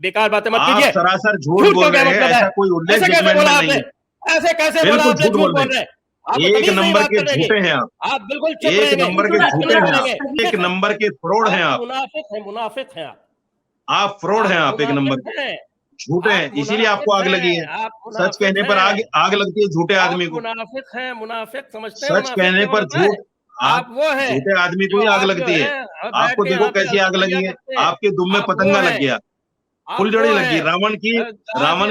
बेकार बातें मत आप कीजिए। सरासर झूठ झूठ बोल का क्या रहे हैं, मतलब है? ऐसा कोई उल्लेख ऐसे कैसे डॉक्यूमेंट में बोला नहीं आपने? है। ऐसे कैसे बोला बिल्कुल आपने झूठ झूठ बोल बोल रहे रहे हैं? हैं, आपको एक तमीज़ नहीं नंबर बात के करने की। झूठे हैं आप, आप बिल्कुल चुप एक रहेंगे, नंबर के बिल्कुल झूठे नहीं हैं आप, बोलेंगे। एक नंबर के फ्रॉड हैं आप आप। मुनाफिक हैं, मुनाफिक हैं आप। फ्रॉड हैं आप आप, एक नंबर मुनाफिक के हैं, झूठे आप हैं, इसीलिए आपको मुनाफिक आग लगी हैं, है। आप सच मुनाफिक कहने पर आग हैं। आग लगती है झूठे आप आदमी को। मुनाफिक हैं, मुनाफिक समझते हैं सच मुनाफिक कहने क्या पर होता है? झूठ, आप वो हैं, झूठे आदमी को जो ही आग आप जो लगती है। है बैठ आपको के देखो यहाँ पे कैसी आग अलतफरिया लगी है, करते हैं। आपके दुम में आप वो पतंगा लग हैं, गया, आप वो फुलझड़ी लगी। हैं। आज ये रावण की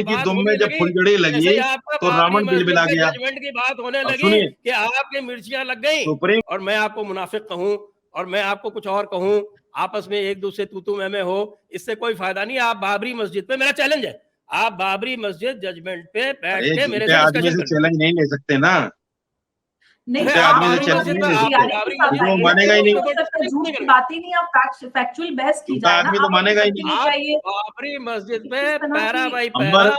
बात दुम में होने जब लगी, फुलझड़ी जैसे लगी ही आपका तो बाबरी रावण मस्जिद बिलबिला पे गया। जजमेंट की बात होने अब लगी सुनिए, कि आपकी मिर्चियाँ लग गई सुप्रीम और मैं आपको मुनाफिक कहूँ और मैं आपको कुछ और कहूँ, आपस में एक-दूसरे तू-तू मैं-मैं हो, इससे कोई फ़ायदा नहीं है। आप बाबरी मस्जिद पे, मेरा चैलेंज है, आप बाबरी मस्जिद जजमेंट पे बैठ अरे के मेरे झूठे से आदमी डिस्कशन से कर लीजिए। चैलेंज नहीं ले सकते ना, नहीं, अरे झूठे आप आप आदमी से बाबरी थोड़ा चैलेंज मस्जिद नहीं पे ले आपने सकते, क्लियरिटी बाबरी के साथ मस्जिद क्योंकि वो आइए ना, मानेगा ये ही उस नहीं। पे हो कोई सकता है डिस्कशन झूठ नहीं की करेगा। बात ही नहीं, आप फैक्चुअल बहस की झूठा जाए ना, आदमी तो आप अपनी मानेगा ही नहीं। कंटिन्यू आप चाहिए बाबरी मस्जिद पे इस तरह पैरा की। बाई अंबर पैरा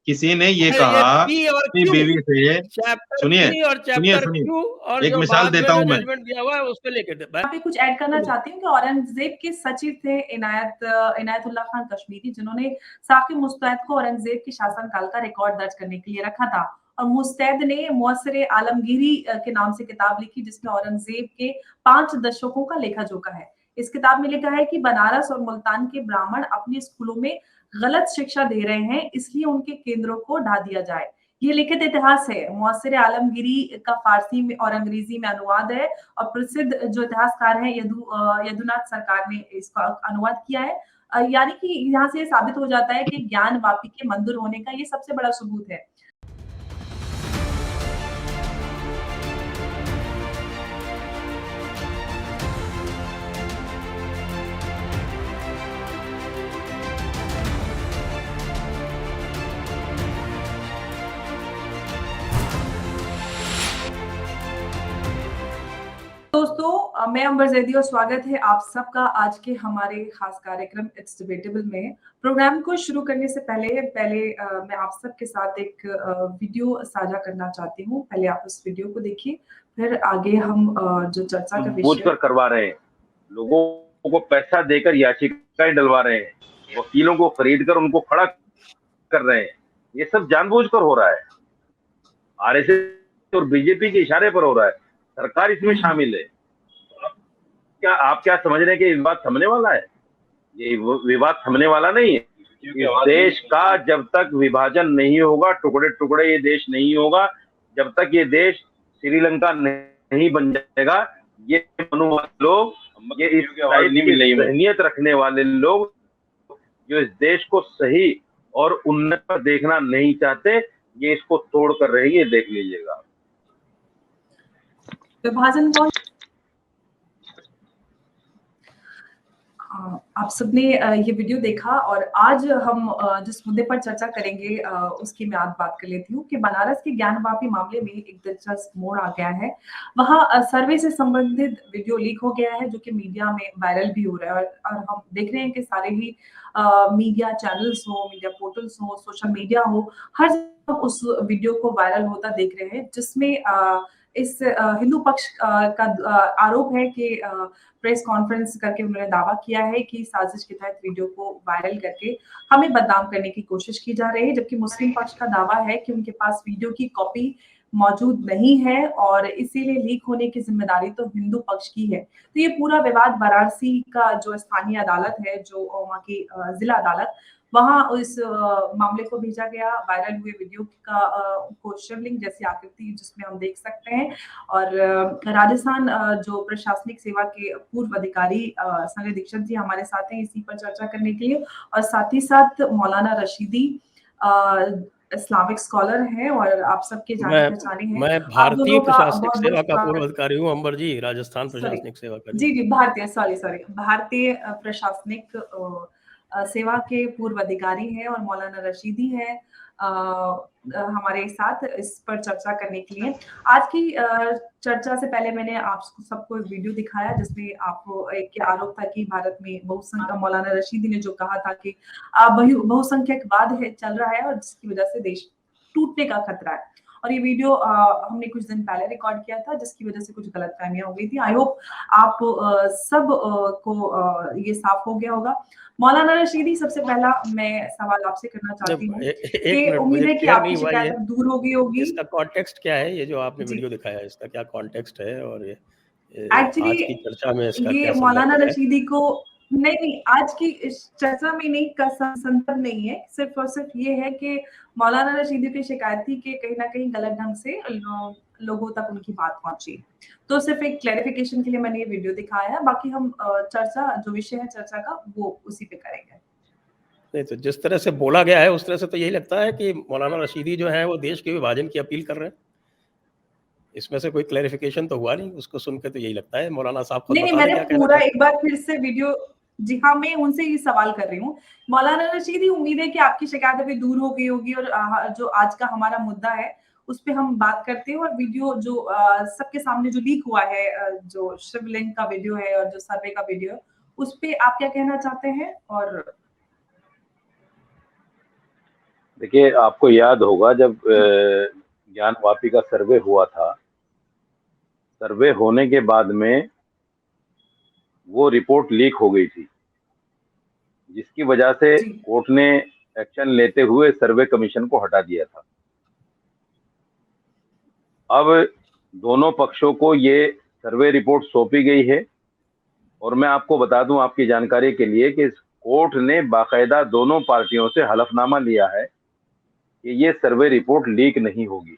किसी ने ये ये कहा पी और अपनी क्यू, बीवी से, चैप्टर सुनिए पी और सुनिए चैप्टर सुनिए, क्यू और एक जो मिसाल बाद में देता जो हूं मैं। जजमेंट दिया हुआ है उस पे लेके यहाँ पे कुछ ऐड करना चाहती हूँ कि औरंगजेब के सचिव थे इनायतुल्लाह खान कश्मीरी, जिन्होंने साकिब मुस्तैद को औरंगजेब के शासनकाल का रिकॉर्ड दर्ज करने के लिए रखा था। और मुस्तैद ने मुअस्सरे आलमगीरी के नाम से किताब लिखी, जिसमें औरंगजेब के 5 दशकों का लेखा जोखा है। इस किताब में लिखा है कि बनारस और मुल्तान के ब्राह्मण अपने स्कूलों में गलत शिक्षा दे रहे हैं, इसलिए उनके केंद्रों को ढा दिया जाए। ये लिखित इतिहास है। मुअस्सरे आलमगीरी का फारसी में और अंग्रेजी में अनुवाद है और प्रसिद्ध जो इतिहासकार हैं यदुनाथ सरकार ने इसका अनुवाद किया है। यानी कि यहाँ से साबित हो जाता है कि ज्ञान वापी के मंदिर होने का ये सबसे बड़ा सबूत है। दोस्तों, मैं अंबर जैदी और स्वागत है आप सबका आज के हमारे खास कार्यक्रम इट्स डिबेटेबल में। प्रोग्राम को शुरू करने से पहले मैं आप सबके साथ एक वीडियो साझा करना चाहती हूँ। पहले आप उस वीडियो को देखिए, फिर आगे हम जो चर्चा का बोझ विषय कर करवा रहे हैं, लोगों को पैसा देकर याचिकाएं डलवा रहे हैं, वकीलों को खरीद कर उनको खड़ा कर रहे हैं। ये सब जानबूझकर हो रहा है, आरएसएस और बीजेपी के इशारे पर हो रहा है, सरकार इसमें शामिल है। आप क्या समझ रहे हैं कि विवाद थमने वाला है? ये विवाद थमने वाला नहीं है। इस देश का जब तक विभाजन नहीं होगा, टुकड़े टुकड़े ये देश नहीं होगा, जब तक ये देश श्रीलंका नहीं बन जाएगा, ये मनुवादी लोग, ये इस टाइप की जहनियत रखने वाले लोग जो इस देश को सही और उन्नत पर देखना नहीं चाहते, ये इसको तोड़ कर रहेंगे, देख लीजिएगा। विभाजन कौन? आप सबने ये वीडियो देखा और आज हम जिस मुद्दे पर चर्चा करेंगे उसकी मैं आज बात कर लेती हूँ कि बनारस के ज्ञानवापी मामले में एक दिलचस्प मोड़ आ गया है। वहाँ सर्वे से संबंधित वीडियो लीक हो गया है, जो कि मीडिया में वायरल भी हो रहा है और हम देख रहे हैं कि सारे ही मीडिया चैनल्स हो, मीडिया पोर्टल्स हो, सोशल मीडिया हो, हर जगह उस वीडियो को वायरल होता देख रहे हैं, जिसमें इस हिंदू पक्ष का आरोप है कि प्रेस कॉन्फ्रेंस करके उन्होंने दावा किया है कि साजिश के तहत वीडियो को वायरल करके हमें बदनाम करने की कोशिश की जा रही है, जबकि मुस्लिम पक्ष का दावा है कि उनके पास वीडियो की कॉपी मौजूद नहीं है और इसीलिए लीक होने की जिम्मेदारी तो हिंदू पक्ष की है। तो ये पूरा विवाद वाराणसी का जो स्थानीय अदालत है, जो वहाँ की जिला अदालत, वहाँ इस मामले को भेजा गया। वायरल हुए वीडियो का को शिवलिंग जैसी आकृति जिसमें हम देख सकते हैं और राजस्थान जो प्रशासनिक सेवा के पूर्व अधिकारी संजय दीक्षित जी हमारे साथ हैं इसी पर चर्चा करने के लिए, और साथ ही साथ मौलाना रशीदी इस्लामिक स्कॉलर हैं और आप सबके जाने पहचाने हैं। मैं भारतीय प्रशासनिक सेवा का पूर्व अधिकारी हूँ अंबर जी, राजस्थान प्रशासनिक सेवा का जी भारतीय प्रशासनिक सेवा के पूर्व अधिकारी हैं और मौलाना रशीदी हैं हमारे साथ इस पर चर्चा करने के लिए। आज की चर्चा से पहले मैंने आप सबको एक वीडियो दिखाया जिसमें आपको एक आरोप था कि भारत में मौलाना रशीदी ने जो कहा था कि बहुसंख्यकवाद है चल रहा है और जिसकी वजह से देश टूटने का खतरा है। और ये वीडियो हमने कुछ दिन पहले रिकॉर्ड किया था, जिसकी वजह से कुछ गलतफहमियां हो गई थी। आई होप आप सब को ये साफ हो गया होगा। मौलाना रशीदी, सबसे पहला मैं सवाल आपसे करना चाहती हूँ कि उम्मीद है कि आपकी शिकायत अब दूर हो गई होगी। इसका कॉन्टेक्स्ट क्या है, ये जो आपने जी। वीडियो दिखाया है, इसका क्या कॉन्टेक्स्ट है और ये एक्चुअली आज की चर्चा में इसका ये क्या मौलाना संदर्भ है? रशीदी को नहीं, आज की इस चर्चा में नहीं का संदर्भ नहीं है, सिर्फ और सिर्फ ये है कि मौलाना रशीदी की शिकायत थी कि कहीं ना कहीं गलत ढंग से लोगों तक उनकी बात पहुंची। तो सिर्फ एक क्लैरिफिकेशन के लिए मैंने ये वीडियो दिखाया है, बाकी हम चर्चा, जो विषय है चर्चा का, वो उसी पे करेंगे। नहीं, तो जिस तरह से बोला गया है उस तरह से तो यही लगता है कि मौलाना रशीदी जो है वो देश के विभाजन की अपील कर रहे हैं। इसमें से कोई क्लैरिफिकेशन तो हुआ नहीं, उसको सुन के तो यही लगता है। मौलाना साहब खुद नहीं, बता दें मैंने क्या कहना पूरा चाहते एक बार फिर से वीडियो, जी हाँ, मैं उनसे ये सवाल कर रही हूँ। मौलाना रशीदी, उम्मीद है कि आपकी शिकायत अभी दूर हो गई होगी और जो आज का हमारा मुद्दा है उस पे हम बात करते हैं। और वीडियो जो सबके सामने जो लीक हुआ है, जो शिवलिंग का वीडियो है और जो सर्वे का वीडियो है, उस पे आप क्या कहना चाहते हैं? और देखिए, आपको याद होगा जब ज्ञानवापी का सर्वे हुआ था, सर्वे होने के बाद में वो रिपोर्ट लीक हो गई थी, जिसकी वजह से जी। कोर्ट ने एक्शन लेते हुए सर्वे कमीशन को हटा दिया था। अब दोनों पक्षों को ये सर्वे रिपोर्ट सौंपी गई है और मैं आपको बता दूं आपकी जानकारी के लिए कि कोर्ट ने बाकायदा दोनों पार्टियों से हलफनामा लिया है कि ये सर्वे रिपोर्ट लीक नहीं होगी,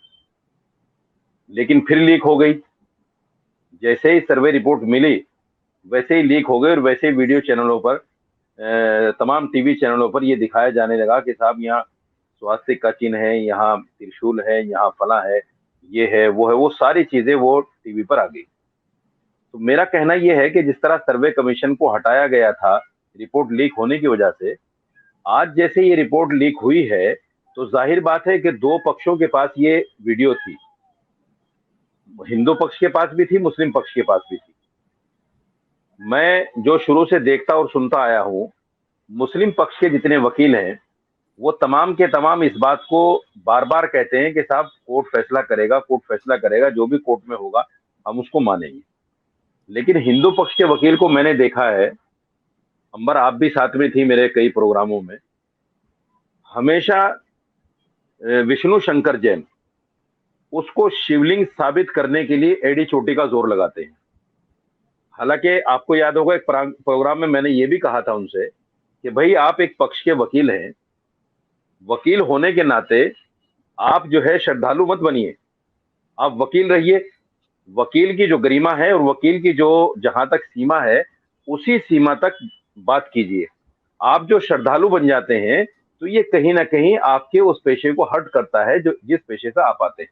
लेकिन फिर लीक हो गई। जैसे ही सर्वे रिपोर्ट मिली वैसे ही लीक हो गई और वैसे ही वीडियो चैनलों पर, तमाम टीवी चैनलों पर ये दिखाया जाने लगा कि साहब यहाँ स्वास्तिक का चिन्ह है, यहाँ त्रिशूल है, यहाँ फला है, ये है, वो सारी चीजें वो टीवी पर आ गई। तो मेरा कहना यह है कि जिस तरह सर्वे कमीशन को हटाया गया था रिपोर्ट लीक होने की वजह से, आज जैसे ये रिपोर्ट लीक हुई है तो जाहिर बात है कि दो पक्षों के पास ये वीडियो थी, हिंदू पक्ष के पास भी थी, मुस्लिम पक्ष के पास भी थी। मैं जो शुरू से देखता और सुनता आया हूं, मुस्लिम पक्ष के जितने वकील हैं वो तमाम के तमाम इस बात को बार बार कहते हैं कि साहब कोर्ट फैसला करेगा, कोर्ट फैसला करेगा, जो भी कोर्ट में होगा हम उसको मानेंगे। लेकिन हिंदू पक्ष के वकील को मैंने देखा है, अंबर आप भी साथ में थी मेरे कई प्रोग्रामों में, हमेशा विष्णु शंकर जैन उसको शिवलिंग साबित करने के लिए एड़ी चोटी का जोर लगाते हैं। हालांकि आपको याद होगा एक प्रोग्राम में मैंने ये भी कहा था उनसे कि भाई आप एक पक्ष के वकील हैं, वकील होने के नाते आप जो है श्रद्धालु मत बनिए, आप वकील रहिए। वकील की जो गरिमा है और वकील की जो जहां तक सीमा है उसी सीमा तक बात कीजिए। आप जो श्रद्धालु बन जाते हैं तो ये कहीं ना कहीं आपके उस पेशे को हर्ट करता है जो जिस पेशे से आप आते हैं।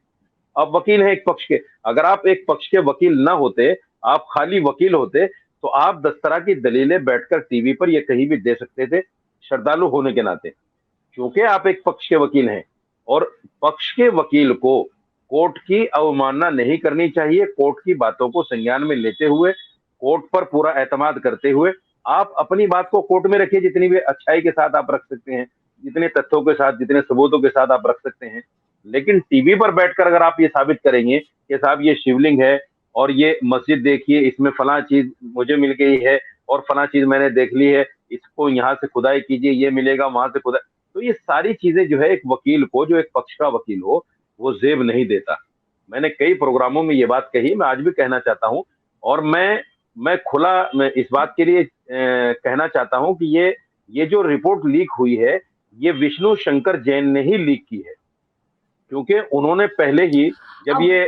आप वकील हैं एक पक्ष के, अगर आप एक पक्ष के वकील ना होते, आप खाली वकील होते, तो आप 10 तरह की दलीलें बैठकर टीवी पर या कहीं भी दे सकते थे श्रद्धालु होने के नाते। क्योंकि आप एक पक्ष के वकील हैं और पक्ष के वकील को कोर्ट की अवमानना नहीं करनी चाहिए। कोर्ट की बातों को संज्ञान में लेते हुए, कोर्ट पर पूरा एतमाद करते हुए आप अपनी बात को कोर्ट में रखिए, जितनी भी अच्छाई के साथ आप रख सकते हैं, जितने तथ्यों के साथ, जितने सबूतों के साथ आप रख सकते हैं। लेकिन टीवी पर बैठकर अगर आप ये साबित करेंगे कि साहब ये शिवलिंग है और ये मस्जिद देखिए, इसमें फला चीज मुझे मिल गई है और फला चीज मैंने देख ली है, इसको यहाँ से खुदाई कीजिए, ये मिलेगा, वहां से खुदाई, तो ये सारी चीजें जो है एक वकील को, जो एक पक्ष का वकील हो, वो जेब नहीं देता। मैंने कई प्रोग्रामों में ये बात कही, मैं आज भी कहना चाहता हूं और मैं खुला मैं इस बात के लिए कहना चाहता हूं कि ये जो रिपोर्ट लीक हुई है ये विष्णु शंकर जैन ने ही लीक की है, क्योंकि उन्होंने पहले ही जब ये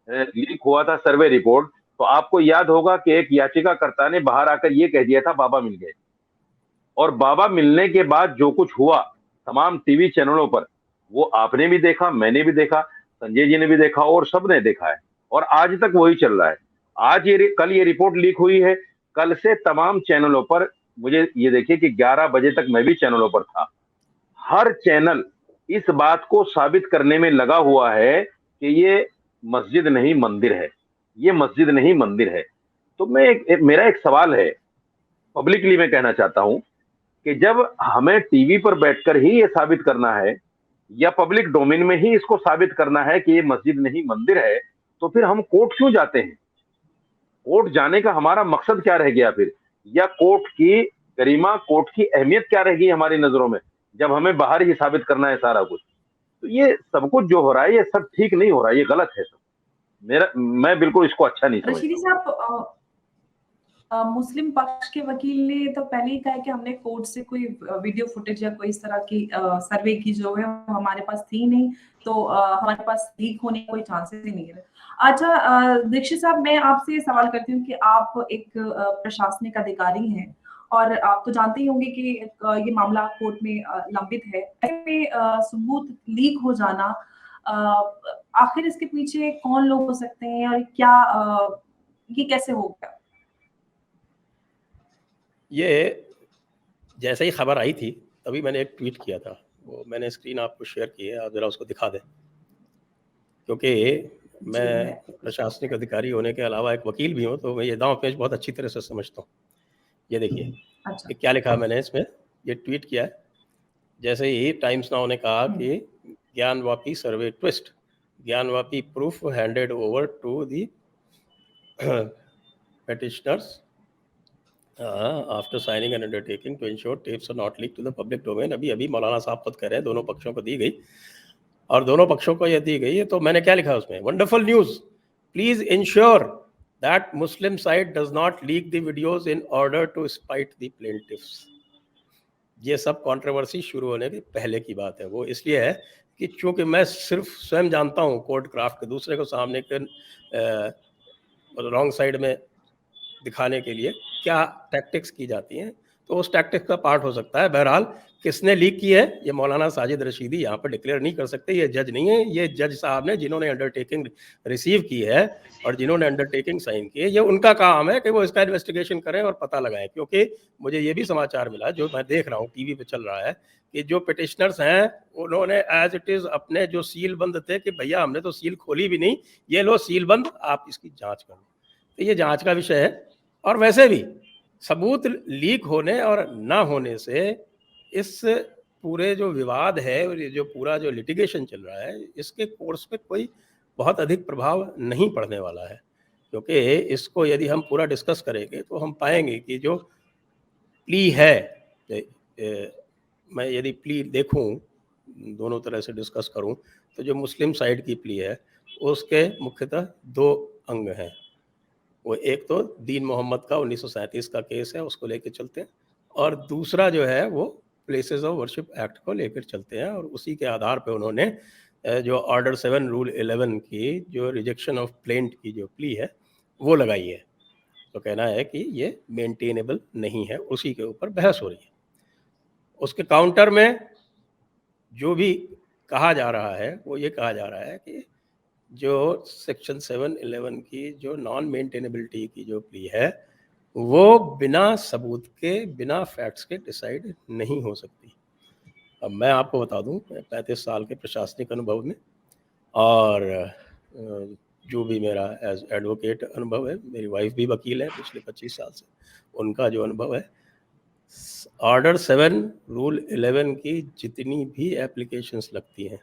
लीक हुआ था सर्वे रिपोर्ट, तो आपको याद होगा कि एक याचिकाकर्ता ने बाहर आकर ये कह दिया था बाबा मिल गए, और बाबा मिलने के बाद जो कुछ हुआ तमाम टीवी चैनलों पर वो आपने भी देखा, मैंने भी देखा, संजय जी ने भी देखा और सबने देखा है और आज तक वही चल रहा है। कल ये रिपोर्ट लीक हुई है, कल से तमाम चैनलों पर, मुझे ये देखिए कि 11 बजे तक मैं भी चैनलों पर था, हर चैनल इस बात को साबित करने में लगा हुआ है कि ये मस्जिद नहीं मंदिर है, ये मस्जिद नहीं मंदिर है। तो मेरा एक सवाल है, पब्लिकली मैं कहना चाहता हूं कि जब हमें टीवी पर बैठकर ही ये साबित करना है या पब्लिक डोमेन में ही इसको साबित करना है कि ये मस्जिद नहीं मंदिर है, तो फिर हम कोर्ट क्यों जाते हैं? कोर्ट जाने का हमारा मकसद क्या रह गया फिर? या कोर्ट की गरिमा, कोर्ट की अहमियत क्या रह गई हमारी नजरों में, जब हमें बाहर ही साबित करना है सारा कुछ? तो ये सब कुछ जो हो रहा है, ये सब ठीक नहीं हो रहा है, ये गलत है सब। मैं बिल्कुल इसको अच्छा नहीं समझता। रशीदी साहब, मुस्लिम पक्ष के वकील ने तो पहले ही कहा है कि हमने कोर्ट से कोई वीडियो फुटेज या कोई इस तरह की सर्वे की जो है हमारे पास थी नहीं, तो हमारे पास लीक होने का कोई चांसेस ही नहीं है। अच्छा दीक्षित साहब, मैं आपसे ये सवाल करती हूँ कि आप एक प्रशासनिक अधिकारी हैं और आप तो जानते ही होंगे कि ये मामला कोर्ट में लंबित है। ऐसे में सबूत लीक हो जाना, आखिर इसके पीछे कौन लोग हो सकते हैं और क्या ये कैसे हो गया? ये जैसे ही खबर आई थी तभी मैंने एक ट्वीट किया था, वो मैंने स्क्रीन आपको शेयर की है, आप ज़रा उसको दिखा दें। क्योंकि मैं प्रशासनिक अधिकारी होने के अलावा एक वकील भी हूँ, तो मैं ये दांव पेच बहुत अच्छी तरह से समझता हूँ। ये देखिए अच्छा। कि क्या लिखा मैंने इसमें, ये ट्वीट किया है। जैसे ही टाइम्स नाउ ने कहा कि Gyanvapi survey twist, Gyanvapi proof handed over to the petitioners after signing an undertaking to ensure tapes are not leak to the public domain. अभी मौलाना साहब खुद कह रहे हैं दोनों पक्षों को दी गई और दोनों पक्षों को ये दी गई है। तो मैंने क्या लिखा उसमें, wonderful news, please ensure that Muslim side does not leak the videos in order to spite the plaintiffs. ये सब कंट्रोवर्सी शुरू होने के पहले की बात है। वो इसलिए है कि चूंकि मैं सिर्फ स्वयं जानता हूँ कोर्ट क्राफ्ट के, दूसरे को सामने के रॉन्ग साइड में दिखाने के लिए क्या टैक्टिक्स की जाती हैं, तो उस टैक्टिक्स का पार्ट हो सकता है। बहरहाल किसने लीक की है ये मौलाना साजिद रशीदी यहाँ पर डिक्लेयर नहीं कर सकते, ये जज नहीं है। ये जज साहब ने जिन्होंने अंडरटेकिंग रिसीव की है और जिन्होंने अंडरटेकिंग साइन की है, ये उनका काम है कि वो इसका इन्वेस्टिगेशन करें और पता लगाएं। क्योंकि मुझे ये भी समाचार मिला, जो मैं देख रहा हूँ टीवी पे चल रहा है, कि जो पिटिशनर्स हैं उन्होंने एज इट इज़ अपने जो सील बंद थे कि भैया हमने तो सील खोली भी नहीं, ये लो सील बंद, आप इसकी जाँच करो। तो ये जाँच का विषय है। और वैसे भी सबूत लीक होने और ना होने से इस पूरे जो विवाद है और ये जो पूरा जो लिटिगेशन चल रहा है, इसके कोर्स पे कोई बहुत अधिक प्रभाव नहीं पड़ने वाला है। क्योंकि इसको यदि हम पूरा डिस्कस करेंगे तो हम पाएंगे कि जो प्ली है, मैं यदि प्ली देखूं, दोनों तरह से डिस्कस करूं, तो जो मुस्लिम साइड की प्ली है उसके मुख्यतः दो अंग हैं। वो एक तो दीन मोहम्मद का 1937 का केस है, उसको लेकर चलते हैं, और दूसरा जो है वो प्लेसेस ऑफ वर्शिप एक्ट को लेकर चलते हैं। और उसी के आधार पे उन्होंने जो ऑर्डर 7 रूल 11 की जो रिजेक्शन ऑफ प्लेंट की जो प्ली है वो लगाई है। तो कहना है कि ये मेंटेनेबल नहीं है, उसी के ऊपर बहस हो रही है। उसके काउंटर में जो भी कहा जा रहा है वो ये कहा जा रहा है कि जो सेक्शन 711 की जो नॉन मेंटेनेबिलिटी की जो प्ली है वो बिना सबूत के, बिना फैक्ट्स के डिसाइड नहीं हो सकती। अब मैं आपको बता दूं, 35 साल के प्रशासनिक अनुभव में और जो भी मेरा एज एडवोकेट अनुभव है, मेरी वाइफ भी वकील है पिछले 25 साल से, उनका जो अनुभव है, ऑर्डर 7 रूल 11 की जितनी भी एप्लीकेशंस लगती हैं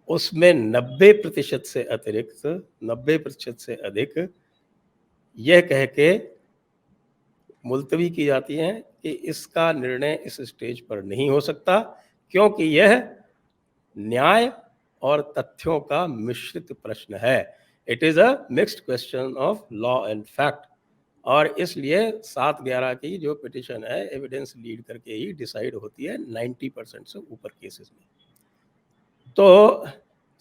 उसमें 90% से अतिरिक्त, 90% से अधिक यह कह के मुलतवी की जाती हैं कि इसका निर्णय इस स्टेज पर नहीं हो सकता, क्योंकि यह न्याय और तथ्यों का मिश्रित प्रश्न है। It is a mixed question of law and fact, और इसलिए 7/11 की जो पिटिशन है एविडेंस लीड करके ही डिसाइड होती है 90% से ऊपर केसेस में। तो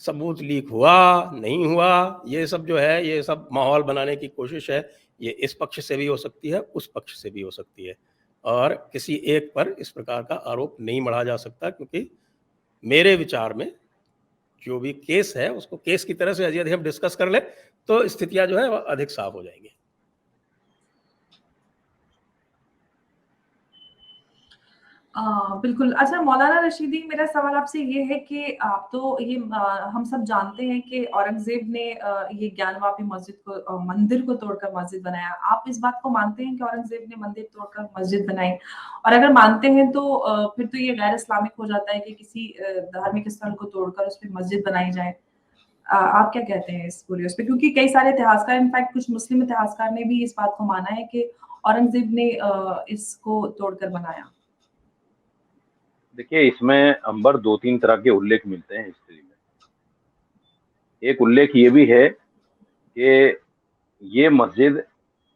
सबूत लीक हुआ नहीं हुआ, ये सब जो है, ये सब माहौल बनाने की कोशिश है। ये इस पक्ष से भी हो सकती है, उस पक्ष से भी हो सकती है, और किसी एक पर इस प्रकार का आरोप नहीं मढ़ा जा सकता। क्योंकि मेरे विचार में जो भी केस है उसको केस की तरह से यदि हम डिस्कस कर ले तो स्थितियां जो है वो अधिक साफ हो जाएंगी। बिल्कुल। अच्छा मौलाना रशीदी, मेरा सवाल आपसे ये है कि आप तो ये हम सब जानते हैं कि औरंगज़ेब ने ये ज्ञानवापी मस्जिद को मंदिर को तोड़कर मस्जिद बनाया। आप इस बात को मानते हैं कि औरंगज़ेब ने मंदिर तोड़कर मस्जिद बनाई? और अगर मानते हैं तो फिर तो ये गैर इस्लामिक हो जाता है कि किसी धार्मिक स्थल को तोड़कर उसपे मस्जिद बनाई जाए। आप क्या कहते हैं इस पूरे उस पे? क्योंकि कई सारे इतिहासकार, इनफैक्ट कुछ मुस्लिम इतिहासकार ने भी इस बात को माना है कि औरंगज़ेब ने इसको तोड़कर बनाया। देखिए, इसमें अंबर 2-3 तरह के उल्लेख मिलते हैं हिस्ट्री में। एक उल्लेख ये भी है कि ये मस्जिद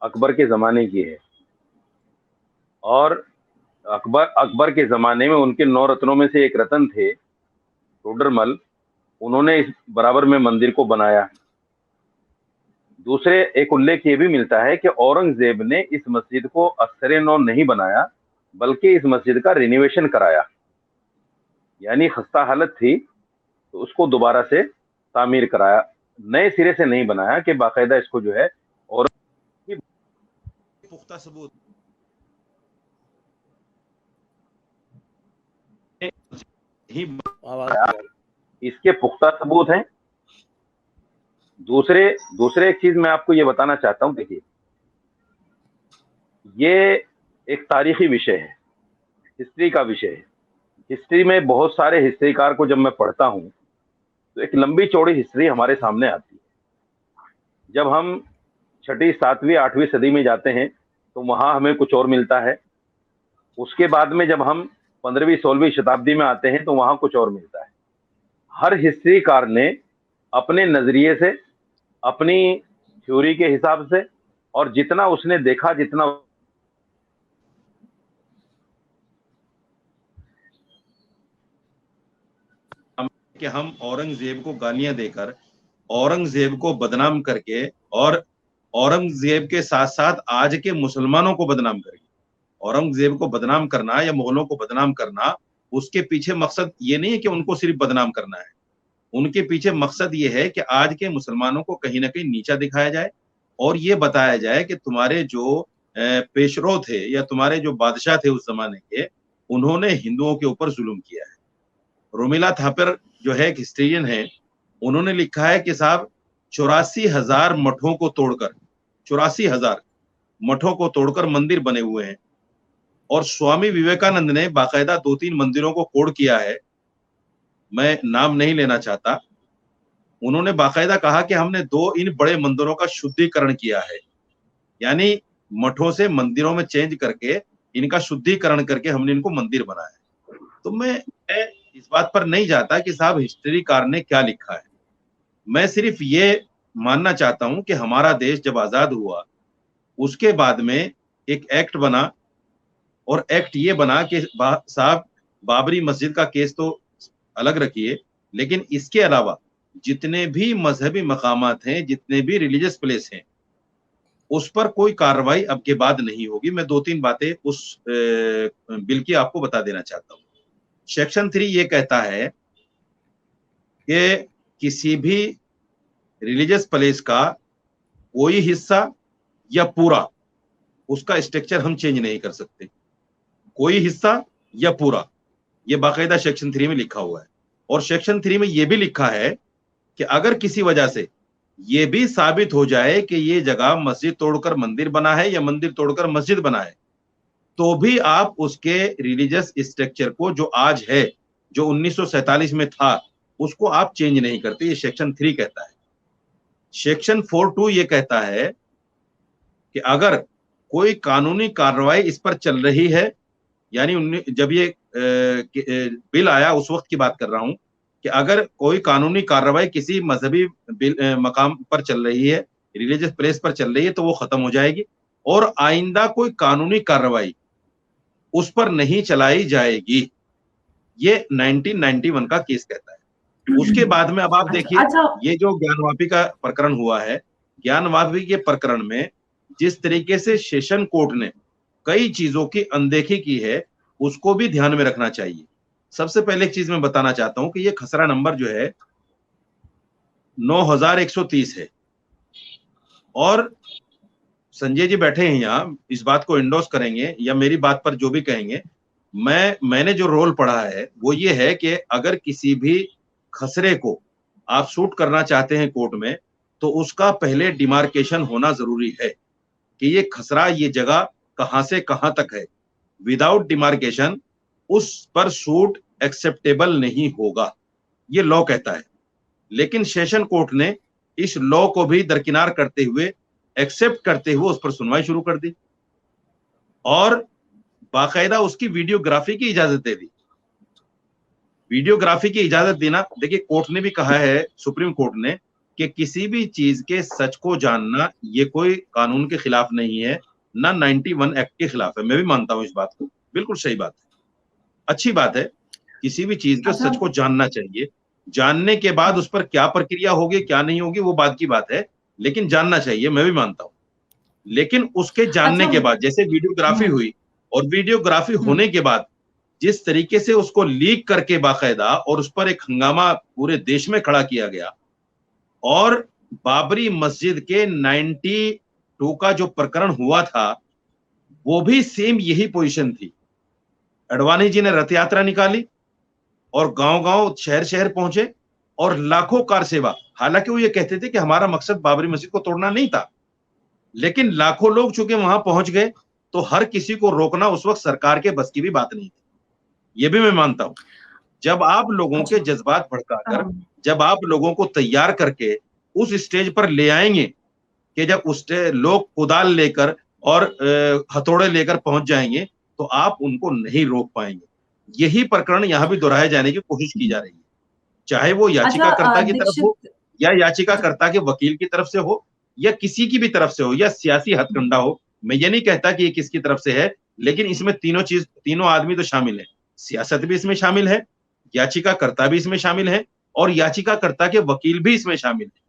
अकबर के ज़माने की है और अकबर के ज़माने में उनके 9 रत्नों में से एक रत्न थे टोडरमल, उन्होंने इस बराबर में मंदिर को बनाया। दूसरे एक उल्लेख ये भी मिलता है कि औरंगज़ेब ने इस मस्जिद को अस्सर-ए-नौ नहीं बनाया, बल्कि इस मस्जिद का रिनोवेशन कराया। यानी खस्ता हालत थी तो उसको दोबारा से तामीर कराया, नए सिरे से नहीं बनाया कि बाकायदा इसको जो है। और पुख्ता सबूत इसके पुख्ता सबूत हैं। दूसरे एक चीज मैं आपको ये बताना चाहता हूं, देखिए ये एक तारीखी विषय है, हिस्ट्री का विषय है। हिस्ट्री में बहुत सारे हिस्ट्रीकार को जब मैं पढ़ता हूं तो एक लंबी चौड़ी हिस्ट्री हमारे सामने आती है। जब हम 6वीं 7वीं 8वीं सदी में जाते हैं तो वहां हमें कुछ और मिलता है। उसके बाद में जब हम 15वीं 16वीं शताब्दी में आते हैं तो वहां कुछ और मिलता है। हर हिस्ट्रीकार ने अपने नजरिए से, अपनी थ्योरी के हिसाब से और जितना उसने देखा, जितना कि हम औरंगजेब को गालियां देकर, औरंगजेब को बदनाम करके और औरंगजेब के साथ साथ आज के मुसलमानों को बदनाम करके, औरंगजेब को बदनाम करना या मुगलों को बदनाम करना, उसके पीछे मकसद ये नहीं है कि उनको सिर्फ बदनाम करना है। उनके पीछे मकसद ये है कि आज के मुसलमानों को कहीं ना कहीं नीचा दिखाया जाए और ये बताया जाए कि तुम्हारे जो पेशरो थे या तुम्हारे जो बादशाह थे उस जमाने के, उन्होंने हिंदुओं के ऊपर जुल्म किया है। रोमिला थापर जो है एक हिस्ट्रियन है, उन्होंने लिखा है कि साहब 84,000 मठों को तोड़कर, 84,000 मठों को तोड़कर मंदिर बने हुए हैं। और स्वामी विवेकानंद ने बाकायदा 2-3 मंदिरों को कोड किया है, मैं नाम नहीं लेना चाहता। उन्होंने बाकायदा कहा कि हमने 2 इन बड़े मंदिरों का शुद्धिकरण किया है, यानी मठों से मंदिरों में चेंज करके इनका शुद्धिकरण करके हमने इनको मंदिर बनाया। तो मैं इस बात पर नहीं जाता कि साहब हिस्ट्रीकार ने क्या लिखा है। मैं सिर्फ ये मानना चाहता हूं कि हमारा देश जब आजाद हुआ उसके बाद में एक एक्ट बना और एक्ट ये बना कि साहब बाबरी मस्जिद का केस तो अलग रखिए, लेकिन इसके अलावा जितने भी मजहबी मकामात हैं, जितने भी रिलीजियस प्लेस हैं, उस पर कोई कार्रवाई अब के बाद नहीं होगी। मैं 2-3 बातें उस बिल की आपको बता देना चाहता हूं। सेक्शन 3 ये कहता है कि किसी भी रिलीजियस प्लेस का कोई हिस्सा या पूरा, उसका स्ट्रक्चर हम चेंज नहीं कर सकते। कोई हिस्सा या पूरा, ये बाकायदा सेक्शन 3 में लिखा हुआ है। और सेक्शन 3 में ये भी लिखा है कि अगर किसी वजह से ये भी साबित हो जाए कि ये जगह मस्जिद तोड़कर मंदिर बना है या मंदिर तोड़कर मस्जिद बना है, तो भी आप उसके रिलीजियस स्ट्रक्चर को जो आज है, जो 1947 में था, उसको आप चेंज नहीं करते। ये सेक्शन 3 कहता है। सेक्शन 4(2) ये कहता है कि अगर कोई कानूनी कार्रवाई इस पर चल रही है, यानी जब ये बिल आया उस वक्त की बात कर रहा हूं, कि अगर कोई कानूनी कार्रवाई किसी मजहबी मकाम पर चल रही है, रिलीजियस प्लेस पर चल रही है, तो वो खत्म हो जाएगी और आइंदा कोई कानूनी कार्रवाई उस पर नहीं चलाई जाएगी। ये 1991 का केस कहता है। उसके बाद में अब आप देखिए, ये जो ज्ञानवापी का प्रकरण हुआ है, ज्ञानवापी के प्रकरण में जिस तरीके से सेशन कोर्ट ने कई चीजों की अनदेखी की है, उसको भी ध्यान में रखना चाहिए। सबसे पहले एक चीज मैं बताना चाहता हूं कि ये खसरा नंबर जो है 9130 है और संजय जी बैठे हैं यहाँ, इस बात को इंडोर्स करेंगे या मेरी बात पर जो भी कहेंगे, मैंने जो रोल पढ़ा है वो ये है कि अगर किसी भी खसरे को आप शूट करना चाहते हैं कोर्ट में, तो उसका पहले डिमार्केशन होना जरूरी है कि ये खसरा, ये जगह कहां से कहां तक है। विदाउट डिमार्केशन उस पर शूट एक्सेप्टेबल नहीं होगा, ये लॉ कहता है। लेकिन सेशन कोर्ट ने इस लॉ को भी दरकिनार करते हुए, एक्सेप्ट करते हुए उस पर सुनवाई शुरू कर दी और बाकायदा उसकी वीडियोग्राफी की इजाजत दे दी। वीडियोग्राफी की इजाजत देना, देखिए कोर्ट ने भी कहा है, सुप्रीम कोर्ट ने, कि किसी भी चीज के सच को जानना ये कोई कानून के खिलाफ नहीं है, ना 91 एक्ट के खिलाफ है। मैं भी मानता हूं इस बात को, बिल्कुल सही बात है, अच्छी बात है। किसी भी चीज के सच को जानना चाहिए, जानने के बाद उस पर क्या प्रक्रिया होगी क्या नहीं होगी वो बाद की बात है, लेकिन जानना चाहिए, मैं भी मानता हूं। लेकिन उसके जानने के बाद, जैसे वीडियोग्राफी हुई और वीडियोग्राफी होने के बाद जिस तरीके से उसको लीक करके बाकायदा और उस पर एक हंगामा पूरे देश में खड़ा किया गया, और बाबरी मस्जिद के 92 का जो प्रकरण हुआ था वो भी सेम यही पोजीशन थी। अडवाणी जी ने रथ यात्रा निकाली और गांव-गांव, शहर-शहर पहुंचे और लाखों कार सेवा, हालांकि वो ये कहते थे कि हमारा मकसद बाबरी मस्जिद को तोड़ना नहीं था, लेकिन लाखों लोग चूंकि वहां पहुंच गए तो हर किसी को रोकना उस वक्त सरकार के बस की भी बात नहीं थी। ये भी मैं मानता हूं। जब आप लोगों के जज्बात भड़काकर, जब आप लोगों को तैयार करके उस स्टेज पर ले आएंगे कि जब उस लोग कुदाल लेकर और हथौड़े लेकर पहुंच जाएंगे तो आप उनको नहीं रोक पाएंगे। यही प्रकरण यहां भी दोहराए जाने की कोशिश की जा रही है, चाहे वो याचिकाकर्ता की तरफ हो या याचिकाकर्ता के वकील की तरफ से हो या किसी की भी तरफ से हो या सियासी हथकंडा हो। मैं ये नहीं कहता कि ये किसकी तरफ से है, लेकिन इसमें तीनों आदमी तो शामिल है। सियासत भी इसमें शामिल है, याचिकाकर्ता भी इसमें शामिल है और याचिकाकर्ता के वकील भी इसमें शामिल है।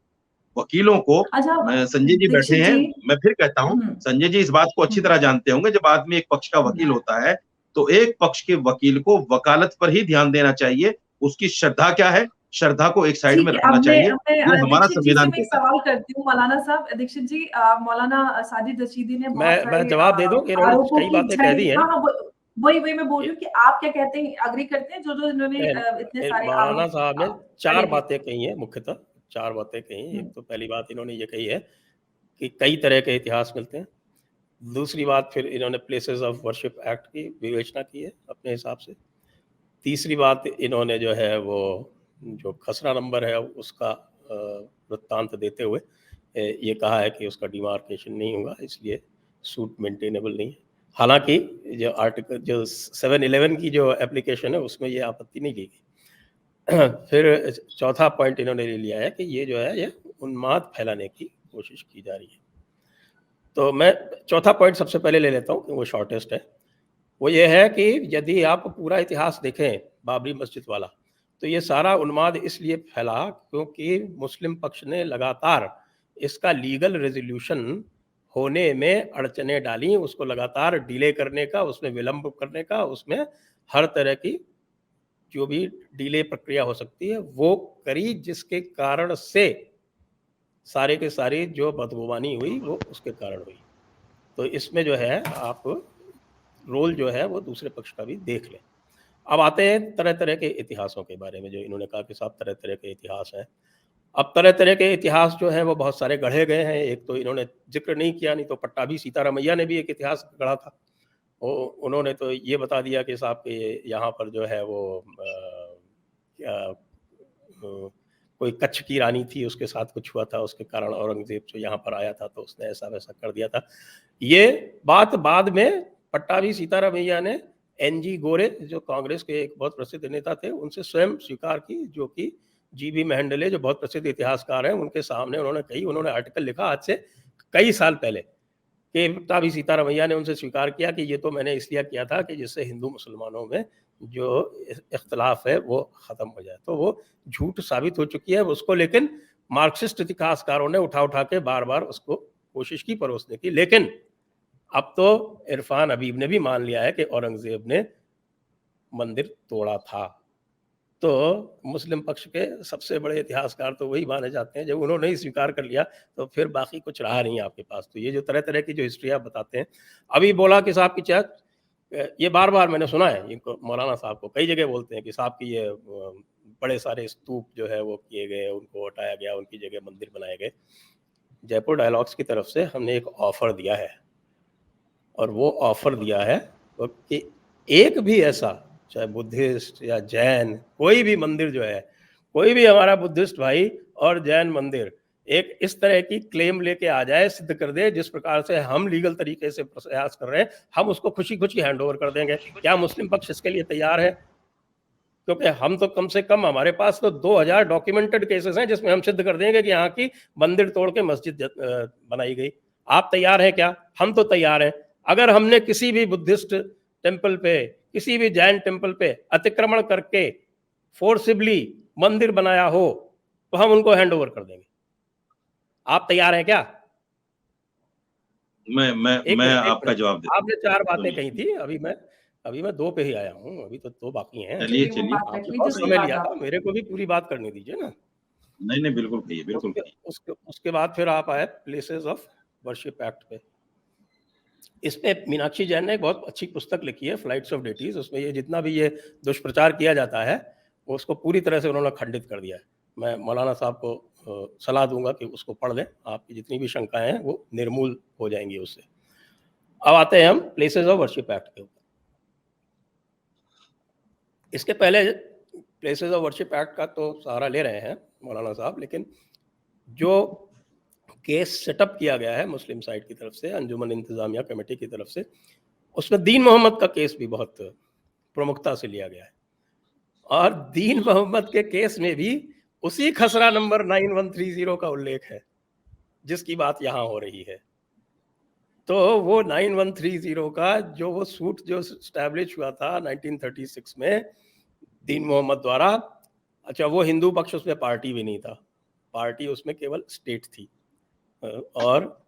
वकीलों को, संजय जी बैठे हैं, मैं फिर कहता हूं, संजय जी इस बात को अच्छी तरह जानते होंगे, जब आदमी एक पक्ष का वकील होता है तो एक पक्ष के वकील को वकालत पर ही ध्यान देना चाहिए। उसकी श्रद्धा क्या है, श्रद्धा को एक साइड में रखना चाहिए। ये हमारा संविधान कहता है। सवाल करती हूँ मौलाना साहब, दीक्षित जी, मौलाना साजिद रशीदी ने मैं जवाब दे दूं, कई बातें कह दी हैं। वही मैं बोल रही हूँ कि आप क्या कहते हैं, अग्री करते हैं जो इन्होंने इतने सारे मौलाना साहब ने 4 बातें कही हैं, मुख्यतः 4 बातें कही। एक तो पहली बात इन्होंने ये कही है कि कई तरह के इतिहास मिलते हैं। दूसरी बात, फिर इन्होंने प्लेसेस ऑफ वर्शिप एक्ट की विवेचना की है अपने हिसाब से। तीसरी बात, इन्होंने जो है वो जो खसरा नंबर है उसका वृत्तांत देते हुए ये कहा है कि उसका डिमार्केशन नहीं होगा, इसलिए सूट मेंटेनेबल नहीं है। हालांकि जो आर्टिकल जो 711 की जो एप्लीकेशन है उसमें ये आपत्ति नहीं ली गई। फिर चौथा पॉइंट इन्होंने ले लिया है कि ये जो है ये उन्माद फैलाने की कोशिश की जा रही है। तो मैं चौथा पॉइंट सबसे पहले ले लेता हूँ कि वो शॉर्टेस्ट है। वो ये है कि यदि आप पूरा इतिहास देखें बाबरी मस्जिद वाला, तो ये सारा उन्माद इसलिए फैला क्योंकि मुस्लिम पक्ष ने लगातार इसका लीगल रेजोल्यूशन होने में अड़चने डाली, उसको लगातार डिले करने का, उसमें विलंब करने का, उसमें हर तरह की जो भी डिले प्रक्रिया हो सकती है वो करी, जिसके कारण से सारे के सारी जो बदगुमानी हुई वो उसके कारण हुई। तो इसमें जो है आप रोल जो है वो दूसरे पक्ष का भी देख लें। अब आते हैं तरह तरह के इतिहासों के बारे में, जो इन्होंने कहा कि सब तरह तरह के इतिहास हैं। अब तरह तरह के इतिहास जो हैं वो बहुत सारे गढ़े गए हैं। एक तो इन्होंने जिक्र नहीं किया, नहीं तो पट्टाभी सीतारामैया ने भी एक इतिहास गढ़ा था। उन्होंने तो ये बता दिया कि साहब के यहाँ पर जो है वो कोई कच्छ की रानी थी, उसके साथ कुछ हुआ था, उसके कारण औरंगजेब जो यहाँ पर आया था तो उसने ऐसा वैसा कर दिया था। ये बात बाद में पट्टाभी सीतारामैया ने NG गोरे, जो कांग्रेस के एक बहुत प्रसिद्ध नेता थे, उनसे स्वयं स्वीकार की, जो कि GB मेंडले जो बहुत प्रसिद्ध इतिहासकार हैं उनके सामने उन्होंने कही। उन्होंने आर्टिकल लिखा आज से कई साल पहले कि पट्टाभी सीतारामैया ने उनसे स्वीकार किया कि ये तो मैंने इसलिए किया था कि जिससे हिंदू मुसलमानों में जो इख्तलाफ है वो ख़त्म हो जाए। तो वो झूठ साबित हो चुकी है उसको, लेकिन मार्क्सिस्ट इतिहासकारों ने उठा के बार बार उसको कोशिश की परोसने की। लेकिन अब तो इरफान हबीब ने भी मान लिया है कि औरंगजेब ने मंदिर तोड़ा था। तो मुस्लिम पक्ष के सबसे बड़े इतिहासकार तो वही माने जाते हैं। जब उन्होंने ही स्वीकार कर लिया तो फिर बाकी कुछ रहा नहीं आपके पास। तो ये जो तरह तरह की जो हिस्ट्री आप बताते हैं, अभी बोला कि साहब की क्या ये बार-बार मैंने सुना है इनको, मौलाना साहब को कई जगह बोलते हैं कि साहब की ये बड़े सारे स्तूप जो है वो किए गए, उनको हटाया गया, उनकी जगह मंदिर बनाए गए। जयपुर डायलॉग्स की तरफ से हमने एक ऑफ़र दिया है, और वो ऑफ़र दिया है कि एक भी ऐसा, चाहे बुद्धिस्ट या जैन, कोई भी मंदिर जो है, कोई भी हमारा बुद्धिस्ट भाई और जैन मंदिर एक इस तरह की क्लेम लेके आ जाए, सिद्ध कर दे जिस प्रकार से हम लीगल तरीके से प्रयास कर रहे हैं, हम उसको खुशी-खुशी हैंडओवर कर देंगे। क्या मुस्लिम पक्ष इसके लिए तैयार है? क्योंकि हम तो कम से कम, हमारे पास तो 2000 डॉक्यूमेंटेड केसेस हैं जिसमें हम सिद्ध कर देंगे कि यहाँ की मंदिर तोड़ के मस्जिद बनाई गई। आप तैयार हैं क्या? हम तो तैयार हैं। अगर हमने किसी भी बुद्धिस्ट टेम्पल पे, किसी भी जैन टेम्पल पे अतिक्रमण करके फोर्सिबली मंदिर बनाया हो, तो हम उनको हैंड ओवर कर देंगे। आप तैयार हैं क्या? मैं आपका जवाब देता हूँ। आपने 4 बातें सुनिए। कही थी, अभी मैं 2 पे ही आया हूँ, अभी तो 2 बाकी हैं। चलिए, चलिए, वो बात रख आपने लीजिए, बहुत उसके समय बाद लिया था, आप मेरे को भी पूरी बात करने दीजिए ना। नहीं, बिल्कुल कहिए, बिल्कुल उसके कहिए। उसके उसके बाद फिर आप आए प्लेसेस ऑफ वर्शिप एक्ट पे। इसपे मीनाक्षी जैन ने एक बहुत अच्छी पुस्तक लिखी है, फ्लाइट्स ऑफ डेटीज। उसमें ये जितना भी ये दुष्प्रचार किया जाता है, वो उसको पूरी तरह से उन्होंने खंडित कर दिया है। मैं मौलाना साहब को सलाह दूंगा कि उसको पढ़ लें, आपकी जितनी भी शंकाएं हैं वो निर्मूल हो जाएंगी उससे। अब आते हैं हम प्लेसेस ऑफ वर्शिप एक्ट के ऊपर। इसके पहले प्लेसेस ऑफ वर्शिप एक्ट का तो सहारा ले रहे हैं मौलाना साहब, लेकिन जो केस सेटअप किया गया है मुस्लिम साइड की तरफ से, अंजुमन इंतजामिया कमेटी की तरफ से, उसमें दीन मोहम्मद का केस भी बहुत प्रमुखता से लिया गया है। और दीन मोहम्मद के केस में भी उसी खसरा नंबर 9130 का उल्लेख है जिसकी बात यहाँ हो रही है। तो वो 9130 का जो वो सूट जो स्टैब्लिश हुआ था 1936 में दीन मोहम्मद द्वारा, अच्छा वो हिंदू पक्ष उसमें पार्टी भी नहीं था, पार्टी उसमें केवल स्टेट थी। और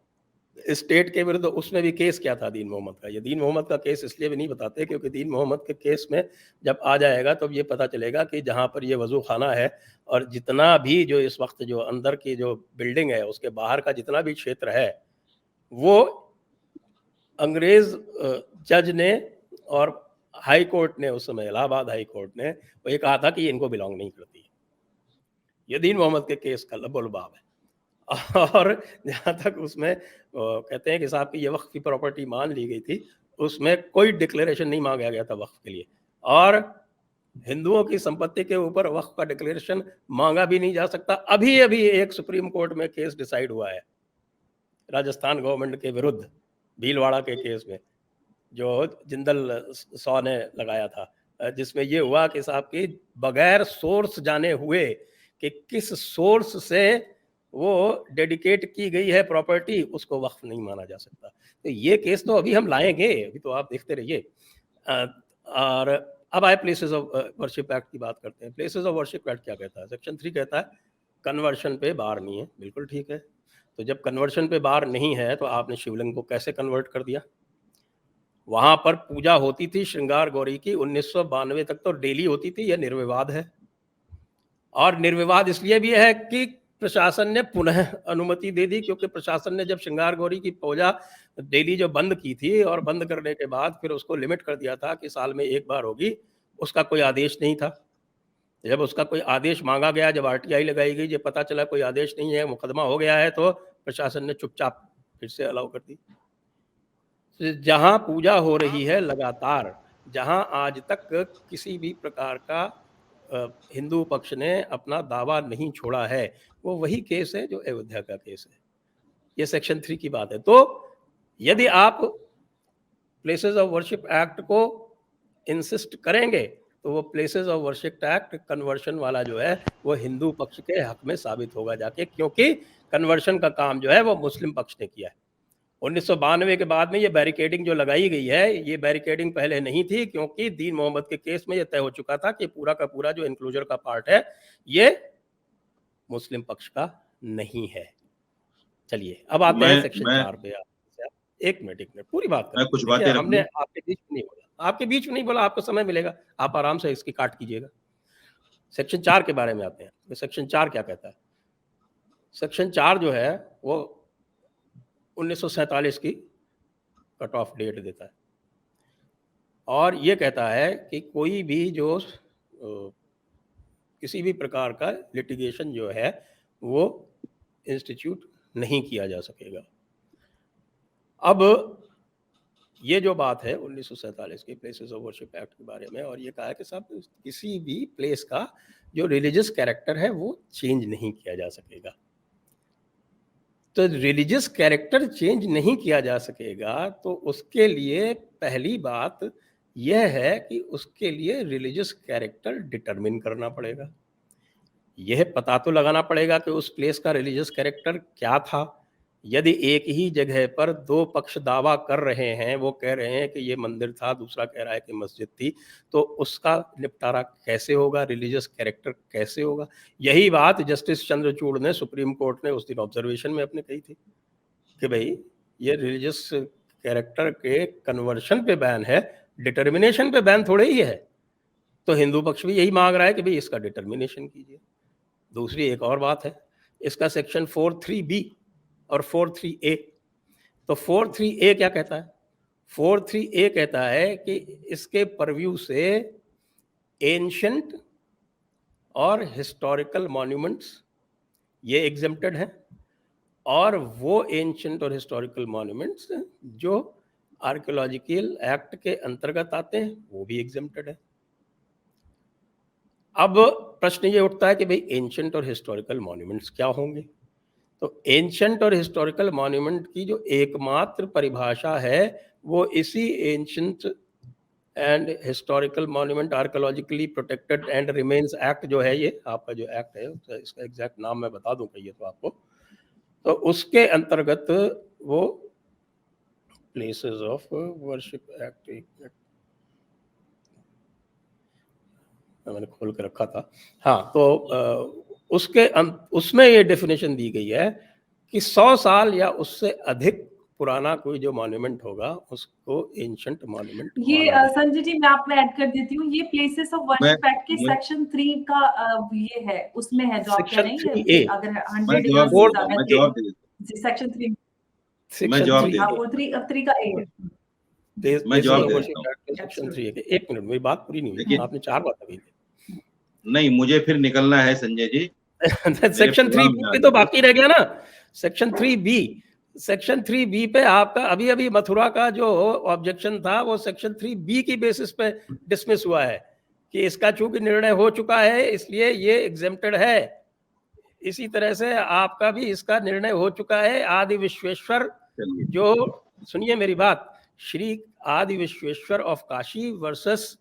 स्टेट के विरुद्ध उसमें भी केस क्या था दीन मोहम्मद का। ये दीन मोहम्मद का केस इसलिए भी नहीं बताते क्योंकि दीन मोहम्मद के केस में जब आ जाएगा तो ये पता चलेगा कि जहाँ पर ये वजू खाना है और जितना भी जो इस वक्त जो अंदर की जो बिल्डिंग है उसके बाहर का जितना भी क्षेत्र है, वो अंग्रेज जज ने और हाई कोर्ट ने, उस समय इलाहाबाद हाई कोर्ट ने वो ये कहा था कि इनको बिलोंग नहीं करती। ये दीन मोहम्मद के केस का लबोलबाब है। और जहाँ तक उसमें कहते हैं कि साहब की ये वक्फ की प्रॉपर्टी मान ली गई थी, उसमें कोई डिक्लेरेशन नहीं मांगा गया था वक्फ के लिए, और हिंदुओं की संपत्ति के ऊपर वक्फ का डिक्लेरेशन मांगा भी नहीं जा सकता। अभी अभी एक सुप्रीम कोर्ट में केस डिसाइड हुआ है राजस्थान गवर्नमेंट के विरुद्ध, भीलवाड़ा के केस में जो जिंदल सौ ने लगाया था, जिसमें ये हुआ कि साहब की बगैर सोर्स जाने हुए कि किस सोर्स से वो डेडिकेट की गई है प्रॉपर्टी, उसको वक्फ नहीं माना जा सकता। तो ये केस तो अभी हम लाएंगे, अभी तो आप देखते रहिए। और अब आए प्लेसेस ऑफ वर्शिप एक्ट की बात करते हैं। प्लेसेस ऑफ वर्शिप एक्ट क्या कहता है? सेक्शन 3 कहता है कन्वर्शन पे बार नहीं है। बिल्कुल ठीक है। तो जब कन्वर्शन पे बार नहीं है तो आपने शिवलिंग को कैसे कन्वर्ट कर दिया? वहां पर पूजा होती थी श्रृंगार गौरी की 1992 तक तो डेली होती थी, यह निर्विवाद है। और निर्विवाद इसलिए भी है कि प्रशासन ने पुनः अनुमति दे दी, क्योंकि प्रशासन ने जब श्रृंगार गौरी की पूजा डेली जो बंद की थी और बंद करने के बाद फिर उसको लिमिट कर दिया था कि साल में एक बार होगी, उसका कोई आदेश नहीं था। जब उसका कोई आदेश मांगा गया, जब आरटीआई लगाई गई, जब पता चला कोई आदेश नहीं है, मुकदमा हो गया है, तो प्रशासन ने चुपचाप फिर से अलाउ कर दी। जहां पूजा हो रही है लगातार, जहां आज तक किसी भी प्रकार का हिंदू पक्ष ने अपना दावा नहीं छोड़ा है, वो वही केस है जो अयोध्या का केस है। ये सेक्शन 3 की बात है। तो यदि आप प्लेसेस ऑफ वर्शिप एक्ट को इंसिस्ट करेंगे तो वो places of worship act conversion वाला जो है वो हिंदू पक्ष के हक में साबित होगा जाके, क्योंकि कन्वर्शन का काम जो है वो मुस्लिम पक्ष ने किया है। 1992 के बाद में ये बैरिकेडिंग जो लगाई गई है, ये बैरिकेडिंग पहले नहीं थी, क्योंकि दीन मोहम्मद के केस में ये तय हो चुका था कि पूरा का पूरा जो इंक्लोजर का पार्ट है ये मुस्लिम पक्ष का नहीं है। चलिए अब आते हैं सेक्शन 4 पे। एक मिनट पूरी बात मैं कुछ बातें हमने आपके बीच में नहीं बोला, आपके बीच में नहीं बोला, आपको समय मिलेगा, आप आराम से इसकी काट कीजिएगा। सेक्शन 4 के बारे में आते हैं। तो सेक्शन 4 क्या कहता है? सेक्शन 4 जो है वो 1947 की कट ऑफ डेट देता है। और ये कहता है कि कोई भी जो किसी भी प्रकार का लिटिगेशन जो है वो इंस्टीट्यूट नहीं किया जा सकेगा। अब ये जो बात है 1947 के प्लेसेस ऑफ वर्शिप एक्ट के बारे में, और ये कहा है कि साहब किसी भी प्लेस का जो रिलीजियस कैरेक्टर है वो चेंज नहीं किया जा सकेगा। तो रिलीजियस कैरेक्टर चेंज नहीं किया जा सकेगा तो उसके लिए पहली बात यह है कि उसके लिए रिलीजियस कैरेक्टर डिटरमिन करना पड़ेगा। यह पता तो लगाना पड़ेगा कि उस प्लेस का रिलीजियस कैरेक्टर क्या था। यदि एक ही जगह पर दो पक्ष दावा कर रहे हैं, वो कह रहे हैं कि ये मंदिर था, दूसरा कह रहा है कि मस्जिद थी, तो उसका निपटारा कैसे होगा, रिलीजियस कैरेक्टर कैसे होगा? यही बात जस्टिस चंद्रचूड़ ने सुप्रीम कोर्ट ने उस दिन ऑब्जर्वेशन में अपने कही थी कि भाई ये रिलीजियस कैरेक्टर के कन्वर्शन पे बैन है, डिटर्मिनेशन पे बैन थोड़े ही है। तो हिंदू पक्ष भी यही मांग रहा है कि भाई इसका डिटर्मिनेशन कीजिए। दूसरी एक और बात है, इसका सेक्शन 43B और 43A। तो 43A क्या कहता है? 43A कहता है कि इसके परव्यू से एंशंट और हिस्टोरिकल मॉन्यूमेंट्स ये एग्जेम्प्टेड हैं, और वो एंशंट और हिस्टोरिकल मॉन्यूमेंट्स जो आर्कियोलॉजिकल एक्ट के अंतर्गत आते हैं वो भी एग्जेम्प्टेड है। अब प्रश्न ये उठता है कि भाई एंशंट और हिस्टोरिकल मॉन्यूमेंट्स क्या होंगे? तो एंशंट और हिस्टोरिकल मॉन्यूमेंट की जो एकमात्र परिभाषा है वो इसी ancient and historical monument archaeologically protected and remains act जो है, ये आपका जो एक्ट है इसका एग्जैक्ट नाम मैं बता दूं कहिए तो आपको, तो उसके अंतर्गत वो प्लेसेस ऑफ वर्शिप एक्ट मैंने खोल के रखा था, हाँ, तो उसमें ये डेफिनेशन दी गई है कि 100 साल या उससे अधिक पुराना कोई जो मॉन्यूमेंट होगा उसको एंशंट मॉन्यूमेंट। ये संजय जी मैं आप में ऐड कर देती हूँ, ये प्लेसेस ऑफ वर्शिप एक्ट के सेक्शन 3 का ये है, उसमें है जो आप कह रहे हैं अगर 100 इयर्स से ज्यादा सेक्शन 3 मैं जवाब देता हूं। 3 का ए है। मैं जवाब देता हूं। सेक्शन 3 है। एक मिनट, मेरी बात पूरी नहीं हुई, आपने 4 बातें कही थी। नहीं, मुझे फिर निकलना है संजय जी। सेक्शन 3B तो बाकी रह गया ना। सेक्शन 3B पे आपका अभी अभी मथुरा का जो ऑब्जेक्शन था वो सेक्शन 3B की बेसिस पे डिसमिस हुआ है कि इसका चूंकि निर्णय हो चुका है इसलिए ये एग्जेम्प्टेड है। इसी तरह से आपका भी इसका निर्णय हो चुका है। आदि विश्वेश्वर जो, सुनिए मेरी बात, Shri Adi Vishweshwar of Kashi versus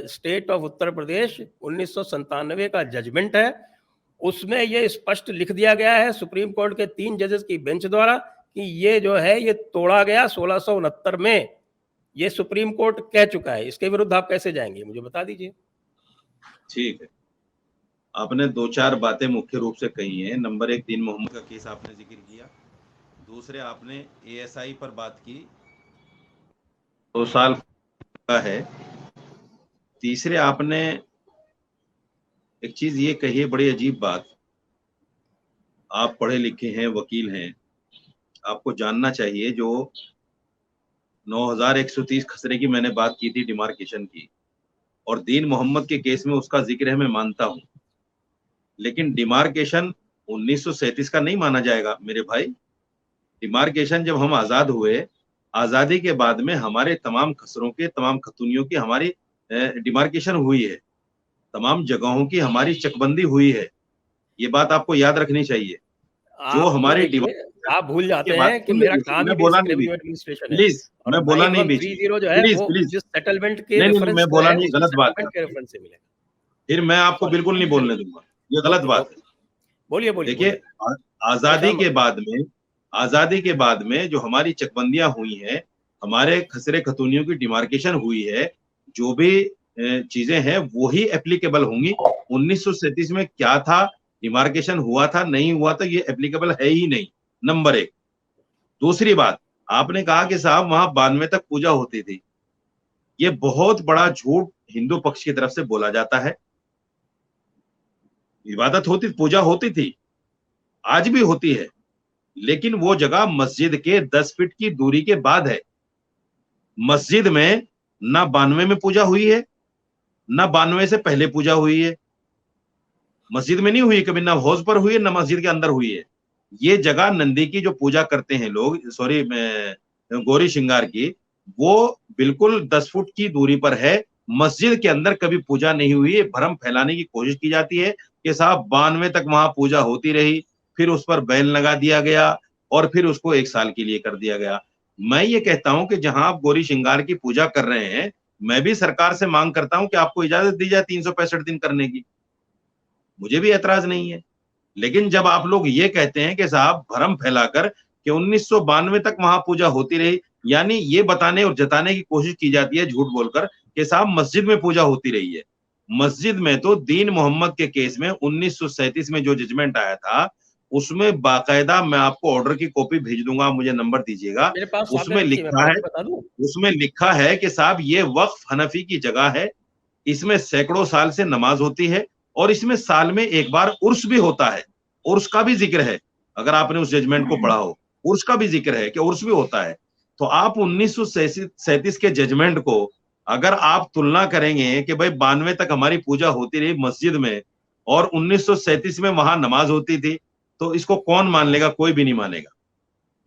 state of Uttar Pradesh 1997 का जजमेंट है। उसमें ये स्पष्ट लिख दिया गया है सुप्रीम कोर्ट के 3 जजेस की बेंच द्वारा कि ये जो है ये तोड़ा गया 1669 में। ये सुप्रीम कोर्ट कह चुका है, इसके विरुद्ध आप कैसे जाएंगे मुझे बता दीजिए। ठीक है, आपने 2-4 बातें मुख्य रूप से कही हैं। नंबर 1, दीन मोहम्मद का केस आपने जिक्र किया। दूसरे, आपने ASI पर बात की, 2 साल का है। तीसरे, आपने एक चीज ये कही है, बड़ी अजीब बात, आप पढ़े लिखे हैं, वकील हैं, आपको जानना चाहिए जो 9130 खसरे की मैंने बात की थी डिमार्केशन की, और दीन मोहम्मद के केस में उसका जिक्र है, मैं मानता हूं, लेकिन डिमार्केशन 1937 का नहीं माना जाएगा मेरे भाई। डिमार्केशन जब हम आजाद हुए, आजादी के बाद में हमारे तमाम खसरों के, तमाम खतूनियों की हमारी डिमार्केशन हुई है, तमाम जगहों की हमारी चकबंदी हुई है। ये बात आपको याद रखनी चाहिए। जो हमारी आप भूल जाते हैं कि मेरा काम ही रेवेन्यू एडमिनिस्ट्रेशन है। प्लीज, मैं बोला नहीं बीच, 30 जो है वो जिस सेटलमेंट के रेफरेंस मैं बोला नहीं, गलत बात है, के रेफरेंस से मिलेगा। फिर मैं आपको बिल्कुल नहीं बोलने दूंगा, ये गलत बात है। बोलिए। देखिए, आजादी के बाद में जो हमारी चकबंदियां हुई हैं, हमारे खसरे खतूनियों की डिमार्केशन हुई है, जो भी चीजें हैं वो ही एप्लीकेबल होंगी। 1937 में क्या था, डिमार्केशन हुआ था नहीं हुआ था, ये एप्लीकेबल है ही नहीं, नंबर 1। दूसरी बात, आपने कहा कि साहब वहां 92 तक पूजा होती थी। ये बहुत बड़ा झूठ हिंदू पक्ष की तरफ से बोला जाता है। इबादत होती, पूजा होती थी, आज भी होती है, लेकिन वो जगह मस्जिद के 10 फीट की दूरी के बाद है। मस्जिद में ना 92 में पूजा हुई है, ना 92 से पहले पूजा हुई है। मस्जिद में नहीं हुई कभी, ना हौज पर हुई है, ना मस्जिद के अंदर हुई है। ये जगह नंदी की जो पूजा करते हैं लोग, सॉरी गौरी श्रृंगार की, वो बिल्कुल 10 फुट की दूरी पर है। मस्जिद के अंदर कभी पूजा नहीं हुई है। भ्रम फैलाने की कोशिश की जाती है कि साहब 92 तक वहां पूजा होती रही, फिर उस पर बैन लगा दिया गया और फिर उसको 1 साल के लिए कर दिया गया। मैं ये कहता हूं कि जहां आप गौरी श्रृंगार की पूजा कर रहे हैं, मैं भी सरकार से मांग करता हूं कि आपको इजाजत दी जाए 365 दिन करने की, मुझे भी ऐतराज नहीं है। लेकिन जब आप लोग ये कहते हैं कि साहब भ्रम फैलाकर कि 1992 तक वहां पूजा होती रही, यानी ये बताने और जताने की कोशिश की जाती है झूठ बोलकर कि साहब मस्जिद में पूजा होती रही है। मस्जिद में तो दीन मोहम्मद के केस में 1937 में जो जजमेंट आया था, उसमें बाकायदा, मैं आपको ऑर्डर की कॉपी भेज दूंगा, मुझे नंबर दीजिएगा, मेरे पास सामने उसमें रखी है, मैं लिखा पढ़ है, के बता दूं? उसमें लिखा है कि साहब ये वक्फ हनफी की जगह है, इसमें सैकड़ों साल से नमाज होती है और इसमें साल में एक बार उर्स भी होता है। उर्स का भी जिक्र है, अगर आपने उस जजमेंट को पढ़ा हो, उर्स का भी जिक्र है कि उर्स भी होता है। तो आप 1937 के जजमेंट को अगर आप तुलना करेंगे कि भाई 92 तक हमारी पूजा होती रही मस्जिद में और 1937 में वहां नमाज होती थी, तो इसको कौन मान लेगा? कोई भी नहीं मानेगा।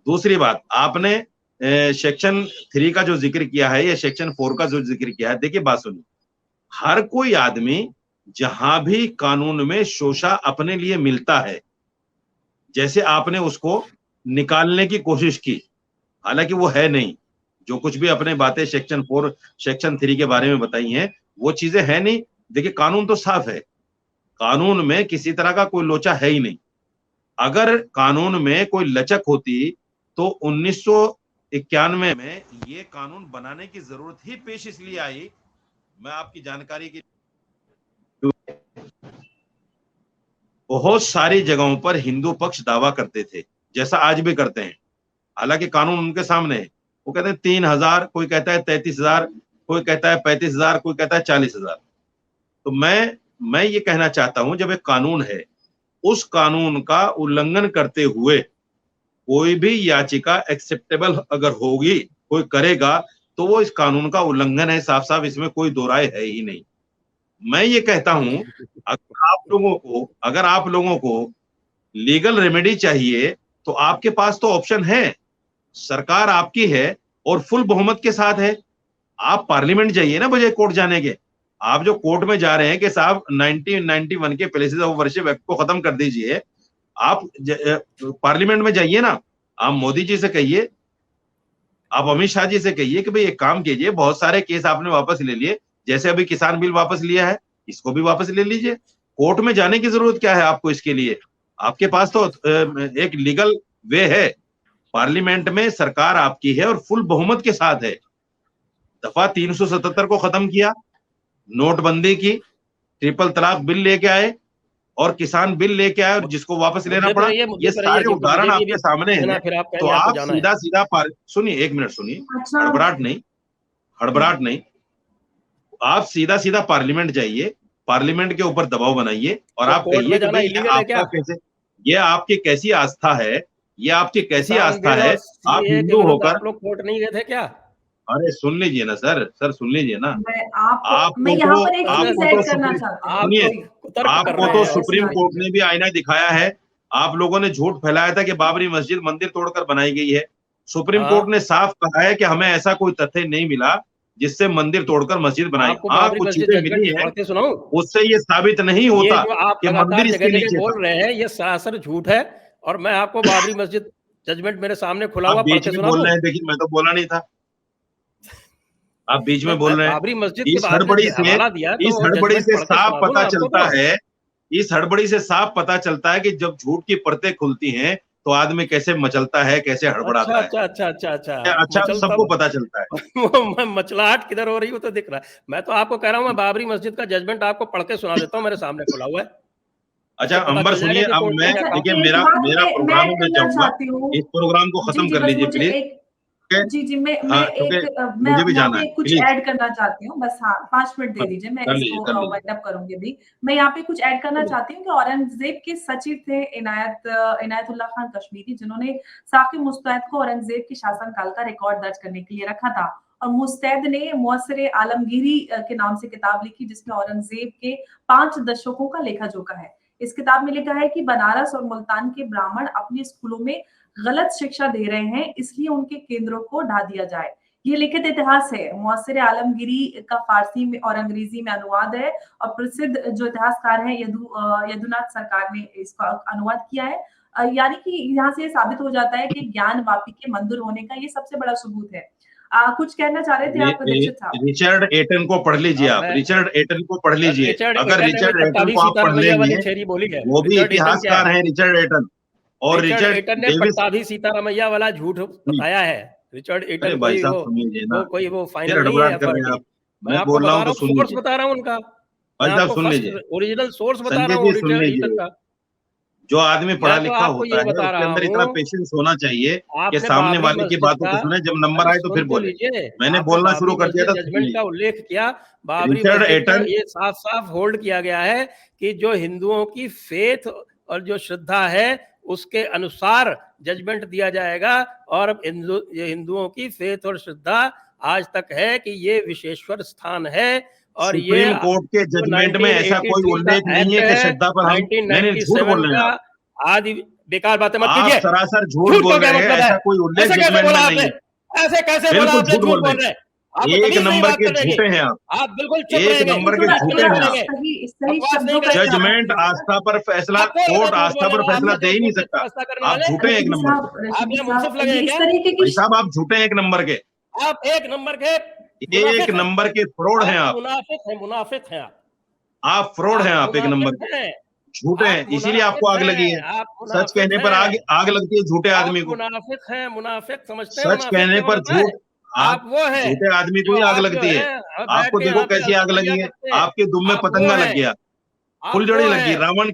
दूसरी बात, आपने सेक्शन 3 का जो जिक्र किया है या सेक्शन 4 का जो जिक्र किया है, देखिए बात सुनिए, हर कोई आदमी जहां भी कानून में शोषा अपने लिए मिलता है, जैसे आपने उसको निकालने की कोशिश की, हालांकि वो है नहीं, जो कुछ भी अपने बातें सेक्शन 4 सेक्शन 3 के बारे में बताई हैं, वो चीजें है नहीं। देखिए कानून तो साफ है, कानून में किसी तरह का कोई लोचा है ही नहीं। अगर कानून में कोई लचक होती तो 1991 में ये कानून बनाने की जरूरत ही पेश इसलिए आई, मैं आपकी जानकारी की, बहुत सारी जगहों पर हिंदू पक्ष दावा करते थे, जैसा आज भी करते हैं, हालांकि कानून उनके सामने है। वो कहते हैं 3,000, कोई कहता है 33,000, कोई कहता है 35,000, कोई कहता है 40,000। तो मैं ये कहना चाहता हूं, जब एक कानून है, उस कानून का उल्लंघन करते हुए कोई भी याचिका एक्सेप्टेबल अगर होगी, कोई करेगा, तो वो इस कानून का उल्लंघन है, साफ साफ, इसमें कोई दो राय है ही नहीं। मैं ये कहता हूं, अगर आप लोगों को लीगल रेमेडी चाहिए तो आपके पास तो ऑप्शन है, सरकार आपकी है और फुल बहुमत के साथ है। आप पार्लियामेंट जाइए ना बजाय कोर्ट जाने के। आप जो कोर्ट में जा रहे हैं कि साहब 1991 के प्लेसेस ऑफ वर्शिप एक्ट को खत्म कर दीजिए, आप पार्लियामेंट में जाइए ना, आप मोदी जी से कहिए, आप अमित शाह जी से कहिए कि भाई एक काम कीजिए, बहुत सारे केस आपने वापस ले लिए, जैसे अभी किसान बिल वापस लिया है, इसको भी वापस ले लीजिए। कोर्ट में जाने की जरूरत क्या है आपको इसके लिए? आपके पास तो एक लीगल वे है, पार्लियामेंट में सरकार आपकी है और फुल बहुमत के साथ है। दफा 377 को खत्म किया, नोटबंदी की, ट्रिपल तलाक बिल लेके आए और किसान बिल लेके आए और जिसको वापस लेना पड़ा। ये सारे उदाहरण आपके सामने हैं। तो आप सीधा सीधा सुनिए, 1 मिनट सुनिए, हड़बड़ाहट नहीं, आप सीधा सीधा पार्लियामेंट जाइए, पार्लियामेंट के ऊपर दबाव बनाइए और आप कहिए कि भाई आपका कैसे, ये आपकी कैसी आस्था है, ये आपकी कैसी आस्था है, आप हिंदू होकर आप लोग कोर्ट नहीं गए थे क्या? अरे सुन लीजिए ना सर सुन लीजिए ना, आपको तो सुप्रीम कोर्ट ने भी आईना दिखाया है। आप लोगों ने झूठ फैलाया था कि बाबरी मस्जिद मंदिर तोड़कर बनाई गई है। सुप्रीम कोर्ट ने साफ कहा है कि हमें ऐसा कोई तथ्य नहीं मिला जिससे मंदिर तोड़कर मस्जिद बनाई। हाँ, कुछ चीजें मिली है, उससे ये साबित नहीं होता कि मंदिर इसके नीचे बोल रहे हैं, ये सरासर झूठ है। और मैं आपको बाबरी मस्जिद जजमेंट मेरे सामने खुला हुआ बीच में बोल रहे हैं, देखिए मैं तो बोला नहीं था, आप बीच में बोल रहे हैं। बाबरी मस्जिद इस हड़बड़ी से साफ पता चलता है, इस हड़बड़ी से साफ पता चलता है कि जब झूठ की परतें खुलती हैं तो आदमी कैसे मचलता है, कैसे हड़बड़ाता है। अच्छा सबको पता चलता है। मचलाहट किधर हो रही है तो दिख रहा है। मैं तो आपको कह रहा हूँ, मैं बाबरी मस्जिद का जजमेंट आपको पढ़ के सुना देता हूँ, मेरे सामने खुला हुआ है। अच्छा अंबर सुनिए, अब मैं देखिए मेरा प्रोग्राम में जाऊंगा, इस प्रोग्राम को खत्म कर लीजिए प्लीज। जी मैं यहाँ पे कुछ ऐड करना चाहती हूँ, बस। हाँ 5 मिनट दे दीजिए, मैं इसको वाइंड अप करूंगी भी। मैं यहाँ पे कुछ ऐड करना चाहती हूँ कि औरंगजेब के सचिव थे इनायतुल्लाह खान कश्मीरी, जिन्होंने साकिब मुस्तैद को औरंगजेब के शासनकाल का रिकॉर्ड दर्ज करने के लिए रखा था। और मुस्तैद ने मुअस्सरे आलमगीरी के नाम से किताब लिखी, जिसमें औरंगजेब के 5 दशकों का लेखा जोखा है। इस किताब में लिखा है कि बनारस और मुल्तान के ब्राह्मण अपने स्कूलों में गलत शिक्षा दे रहे हैं, इसलिए उनके केंद्रों को ढा दिया जाए। ये लिखित इतिहास है। मुअस्सरे आलमगीरी का फारसी में और अंग्रेजी में अनुवाद है और प्रसिद्ध जो इतिहासकार हैं यदुनाथ सरकार ने इसका अनुवाद किया है। यानी कि यहाँ से साबित हो जाता है कि ज्ञान वापी के मंदिर होने का ये सबसे बड़ा सबूत है। कुछ कहना चाह रहे थे आप दीक्षित साहब? रिचर्ड एटन को पढ़ लीजिए आप, रिचर्ड एटन को पढ़ लीजिए। अगर रिचर्ड एटन को आप पढ़ लेंगे, वो भी इतिहासकार हैं रिचर्ड एटन। और रिचर्ड एटन ने पट्टाभी सीतारामैया वाला झूठ बताया है। रिचर्ड एटन भाई साहब सुनिए ना, कोई वो फाइनल नहीं है। मैं आपको बता रहा हूँ, सोर्स बता रहा हूँ उनका। भाई साहब सुन लीजिए, ओरिजिनल सोर्स बता रहा हूँ रिचर्ड एटन का। जो आदमी पढ़ा लिखा होता है उसके अंदर इतना पेशेंस होना चाहिए कि सामने वाले की बातों को सुने, जब नंबर आए तो फिर बोले। मैंने बोलना शुरू कर दिया था। जजमेंट का उल्लेख किया, बाबरी मस्जिद में ये साफ साफ होल्ड किया गया है कि जो हिंदुओं की फेथ और जो श्रद्धा है उसके अनुसार जजमेंट दिया जाएगा। और हिंदुओं की फेथ और श्रद्धा आज तक है कि ये विशेश्वर स्थान है। और ये सुप्रीम कोर्ट के जजमेंट में ऐसा कोई उल्लेख नहीं है कि श्रद्धा पर हम झूठ बोल रहे हैं। आदि बेकार बातें मत कीजिए, सरासर झूठ बोल रहे हैं। ऐसा कोई उल्लेख जजमेंट में नहीं है। ऐसे कैसे बोला? झूठ बोल रहे हैं। एक नंबर के झूठे हैं आप बिल्कुल एक नंबर के झूठे हैं। जजमेंट आस्था पर फैसला, कोर्ट आस्था पर फैसला दे ही नहीं सकता। आप झूठे हैं एक नंबर के। भाई साहब आप झूठे हैं एक नंबर के। आप एक नंबर के फ्रॉड हैं आप। मुनाफिक हैं आप फ्रॉड हैं आप एक नंबर के। झूठे हैं, इसीलिए आपको आग लगी है। सच कहने पर आग लगती है झूठे आदमी को। मुनाफिक समझते हैं। सच कहने पर झूठ आप वो है, झूठे आदमी को ही आग लगती है। आपको देखो कैसी आग लगी है। आपके दुम में पतंगा लग गया, फुलझड़ी लगी। रावण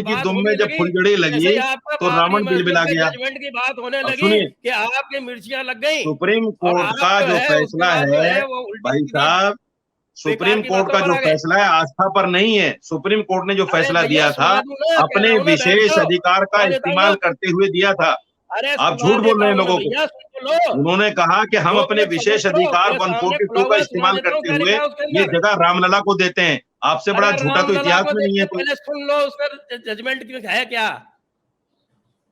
की दुम में जब फुलझड़ी लगी तो रावण बिलबिला गया। बात होने लगी कि आपकी मिर्चियां लग गई। सुप्रीम कोर्ट का जो फैसला है भाई साहब, सुप्रीम कोर्ट का जो फैसला है आस्था पर नहीं है। सुप्रीम कोर्ट ने जो फैसला दिया था अपने विशेष अधिकार का इस्तेमाल करते हुए दिया था। आप झूठ बोल रहे हैं लोगों को। उन्होंने कहा कि हम अपने विशेष अधिकार 142 का इस्तेमाल करते हुए ये जगह रामलला को देते हैं। आपसे बड़ा झूठा तो इतिहास में नहीं है कोई। सुन लो उसका जजमेंट है क्या।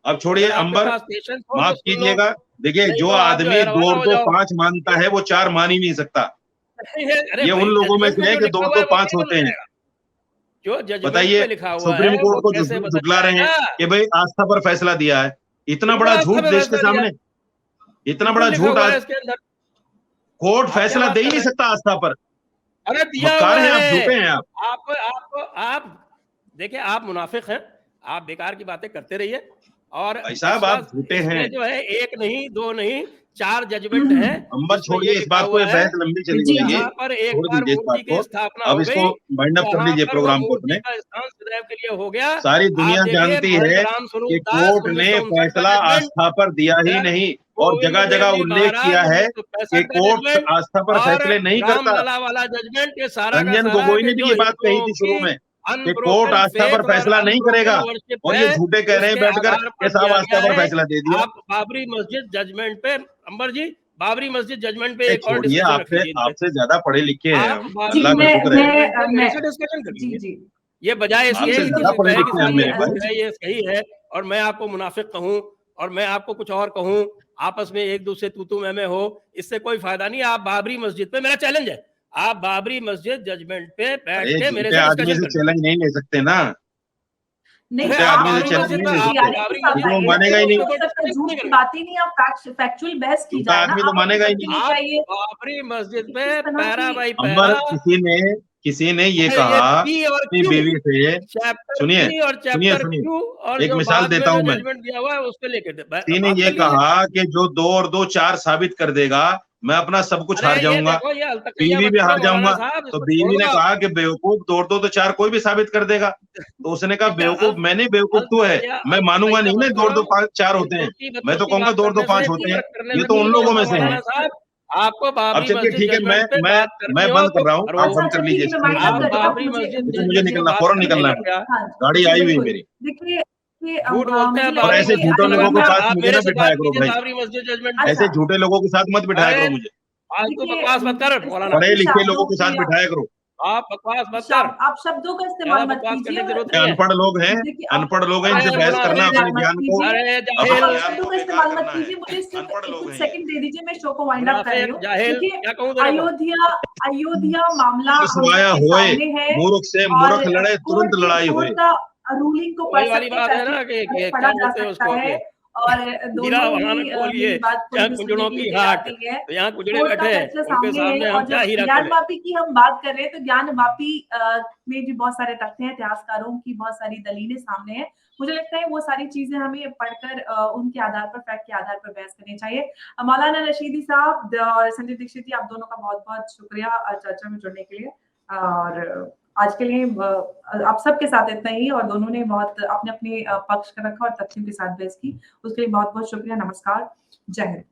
अब छोड़िए अंबर, माफ कीजिएगा। देखिए जो आदमी 2 और 2 5 मानता है वो 4 मान ही नहीं सकता। ये उन लोगों में से है कि 2 और 2 5 होते हैं। बताइए सुप्रीम कोर्ट को झुठला रहे हैं कि भाई आस्था पर फैसला दिया है। इतना बड़ा झूठ देश के सामने, इतना बड़ा झूठ। आज कोर्ट फैसला दे ही नहीं सकता आस्था पर। अरे दिया है आप, झूठे हैं आप देखिए, आप मुनाफिक हैं। आप बेकार की बातें करते रहिए। और भाई साहब आप झूठे हैं। जो है 1 नहीं 2 नहीं 4 जजमेंट है। अंबर छोड़िए इस बात को, बहस लंबी चली जाएगी। अब इसको वाइंड अप कर लीजिए प्रोग्राम को अपने। हो गया। सारी दुनिया जानती है कि कोर्ट ने फैसला आस्था पर दिया ही नहीं, और जगह जगह उल्लेख किया है कि कोर्ट आस्था पर फैसले नहीं करता। रंजन गोगोई ने भी ये बात कही थी शुरू में कि कोर्ट आस्था पर फैसला नहीं करेगा, और ये झूठे कह रहे हैं बैठकर कि साहब आस्था पर फैसला दे दिया। आप बाबरी मस्जिद जजमेंट पे, अंबर जी, बाबरी मस्जिद जजमेंट पे एक और आपसे ज्यादा पढ़े लिखे हैं। अल्लाह का शुक्र है। डिस्कशन करिए। ये बजाय इसके ये सही है और मैं आपको मुनाफिक कहूँ और मैं आपको कुछ और कहूँ, आपस में एक दूसरे तू मैं हो, इससे कोई फायदा नहीं। आप बाबरी मस्जिद पे, मेरा चैलेंज है, आप बाबरी मस्जिद जजमेंट पे बैठ के मेरे से चैलेंज नहीं ले सकते ना। नहीं, मानेगा ही नहीं। बात ही नहीं, आप फैक्चुअल बहस की जाए ना, आदमी तो मानेगा ही नहीं। बाबरी मस्जिद पे पैरा बाई पैरा किसी ने ये कहा अपनी बीवी से, सुनिए एक मिसाल देता हूं मैं। किसी ने ये कहा कि जो 2 और 2 4 साबित कर देगा मैं अपना सब कुछ हार जाऊंगा, बीवी भी हार जाऊंगा। तो बीवी ने कहा कि बेवकूफ 2 और 2 तो 4 कोई भी साबित कर देगा। तो उसने कहा बेवकूफ मैंने, बेवकूफ तू है। मैं मानूंगा नहीं ना 2 और 2 5 4 होते हैं, मैं तो कहूंगा 2 और 2 5 होते हैं। ये तो उन लोगों में से है। आपको अब चलिए ठीक है, मैं बंद कर रहा हूँ, आप बंद कर लीजिए। मुझे निकलना, फौरन निकलना है, गाड़ी आई हुई मेरी। झूठ बोलते हैं और ऐसे झूठे लोगों के साथ मुझे ना बिठाया करो भाई। ऐसे झूठे लोगों के साथ मत बिठाया करो मुझे। फालतू देखिए, बकवास मत कर मौलाना, पढ़े लिखे शब्दों लोगों के साथ की बिठाया करो। आप बकवास मत कर, आप शब्दों का इस्तेमाल ज्यादा मत बकवास कीजिए। करने की जरूरत ये नहीं है। अनपढ़ लोग हैं, देखिए, अनपढ़ लोग हैं, अरे इनसे बहस मुनाफिक करना अपने मत ज्ञान को, कीजिए। अरे अपने जाहिल, आप ज्ञान शब्दों को का बेकार इस्तेमाल मत करना है। कीजिए। मुझे सिर्फ अनपढ़ लोग कुछ हैं ये। सेकंड दे दीजिए, मैं शो को वाइंड अप कर रही मुनाफिक, हूँ। जाहिल, देखिए, क्या कहूँ तेरे को? अयोध्या मामला हम सिवाया सबके होए, सामने है मूर्ख से और मूर्ख लड़े, तुरंत लड़ाई होए। कोर्ट का रूलिंग को पढ़ वही वाली सकते, बात है फैसले ना कि पढ़ा क्या जा बोलते हैं सकता उसको है कि और हीरा दोनों वहां ही खोलिए, मेरी बात कोई जहाँ भी सुनने कुंजड़ों के लिए की तैयार हाट, नहीं है। तो यहाँ कुंजड़े कोर्ट का बैठे हैं, फैसला उनके सामने है सामने और हम क्या जब हीरा ज्ञान खोले? वापी की हम बात कर रहे हैं तो ज्ञान वापी में भी बहुत सारे तथ्य हैं, इतिहासकारों की बहुत सारी दलीलें सामने हैं। मुझे लगता है वो सारी चीजें हमें पढ़कर उनके आधार पर, फैक्ट के आधार पर बहस करनी चाहिए। मौलाना रशीदी साहब और संजय दीक्षित जी, आप दोनों का बहुत बहुत शुक्रिया चर्चा में जुड़ने के लिए। और आज के लिए आप सबके साथ इतना ही, और दोनों ने बहुत अपने अपने पक्ष का रखा और तथ्यों के साथ बहस की, उसके लिए बहुत बहुत शुक्रिया। नमस्कार, जय हिंद।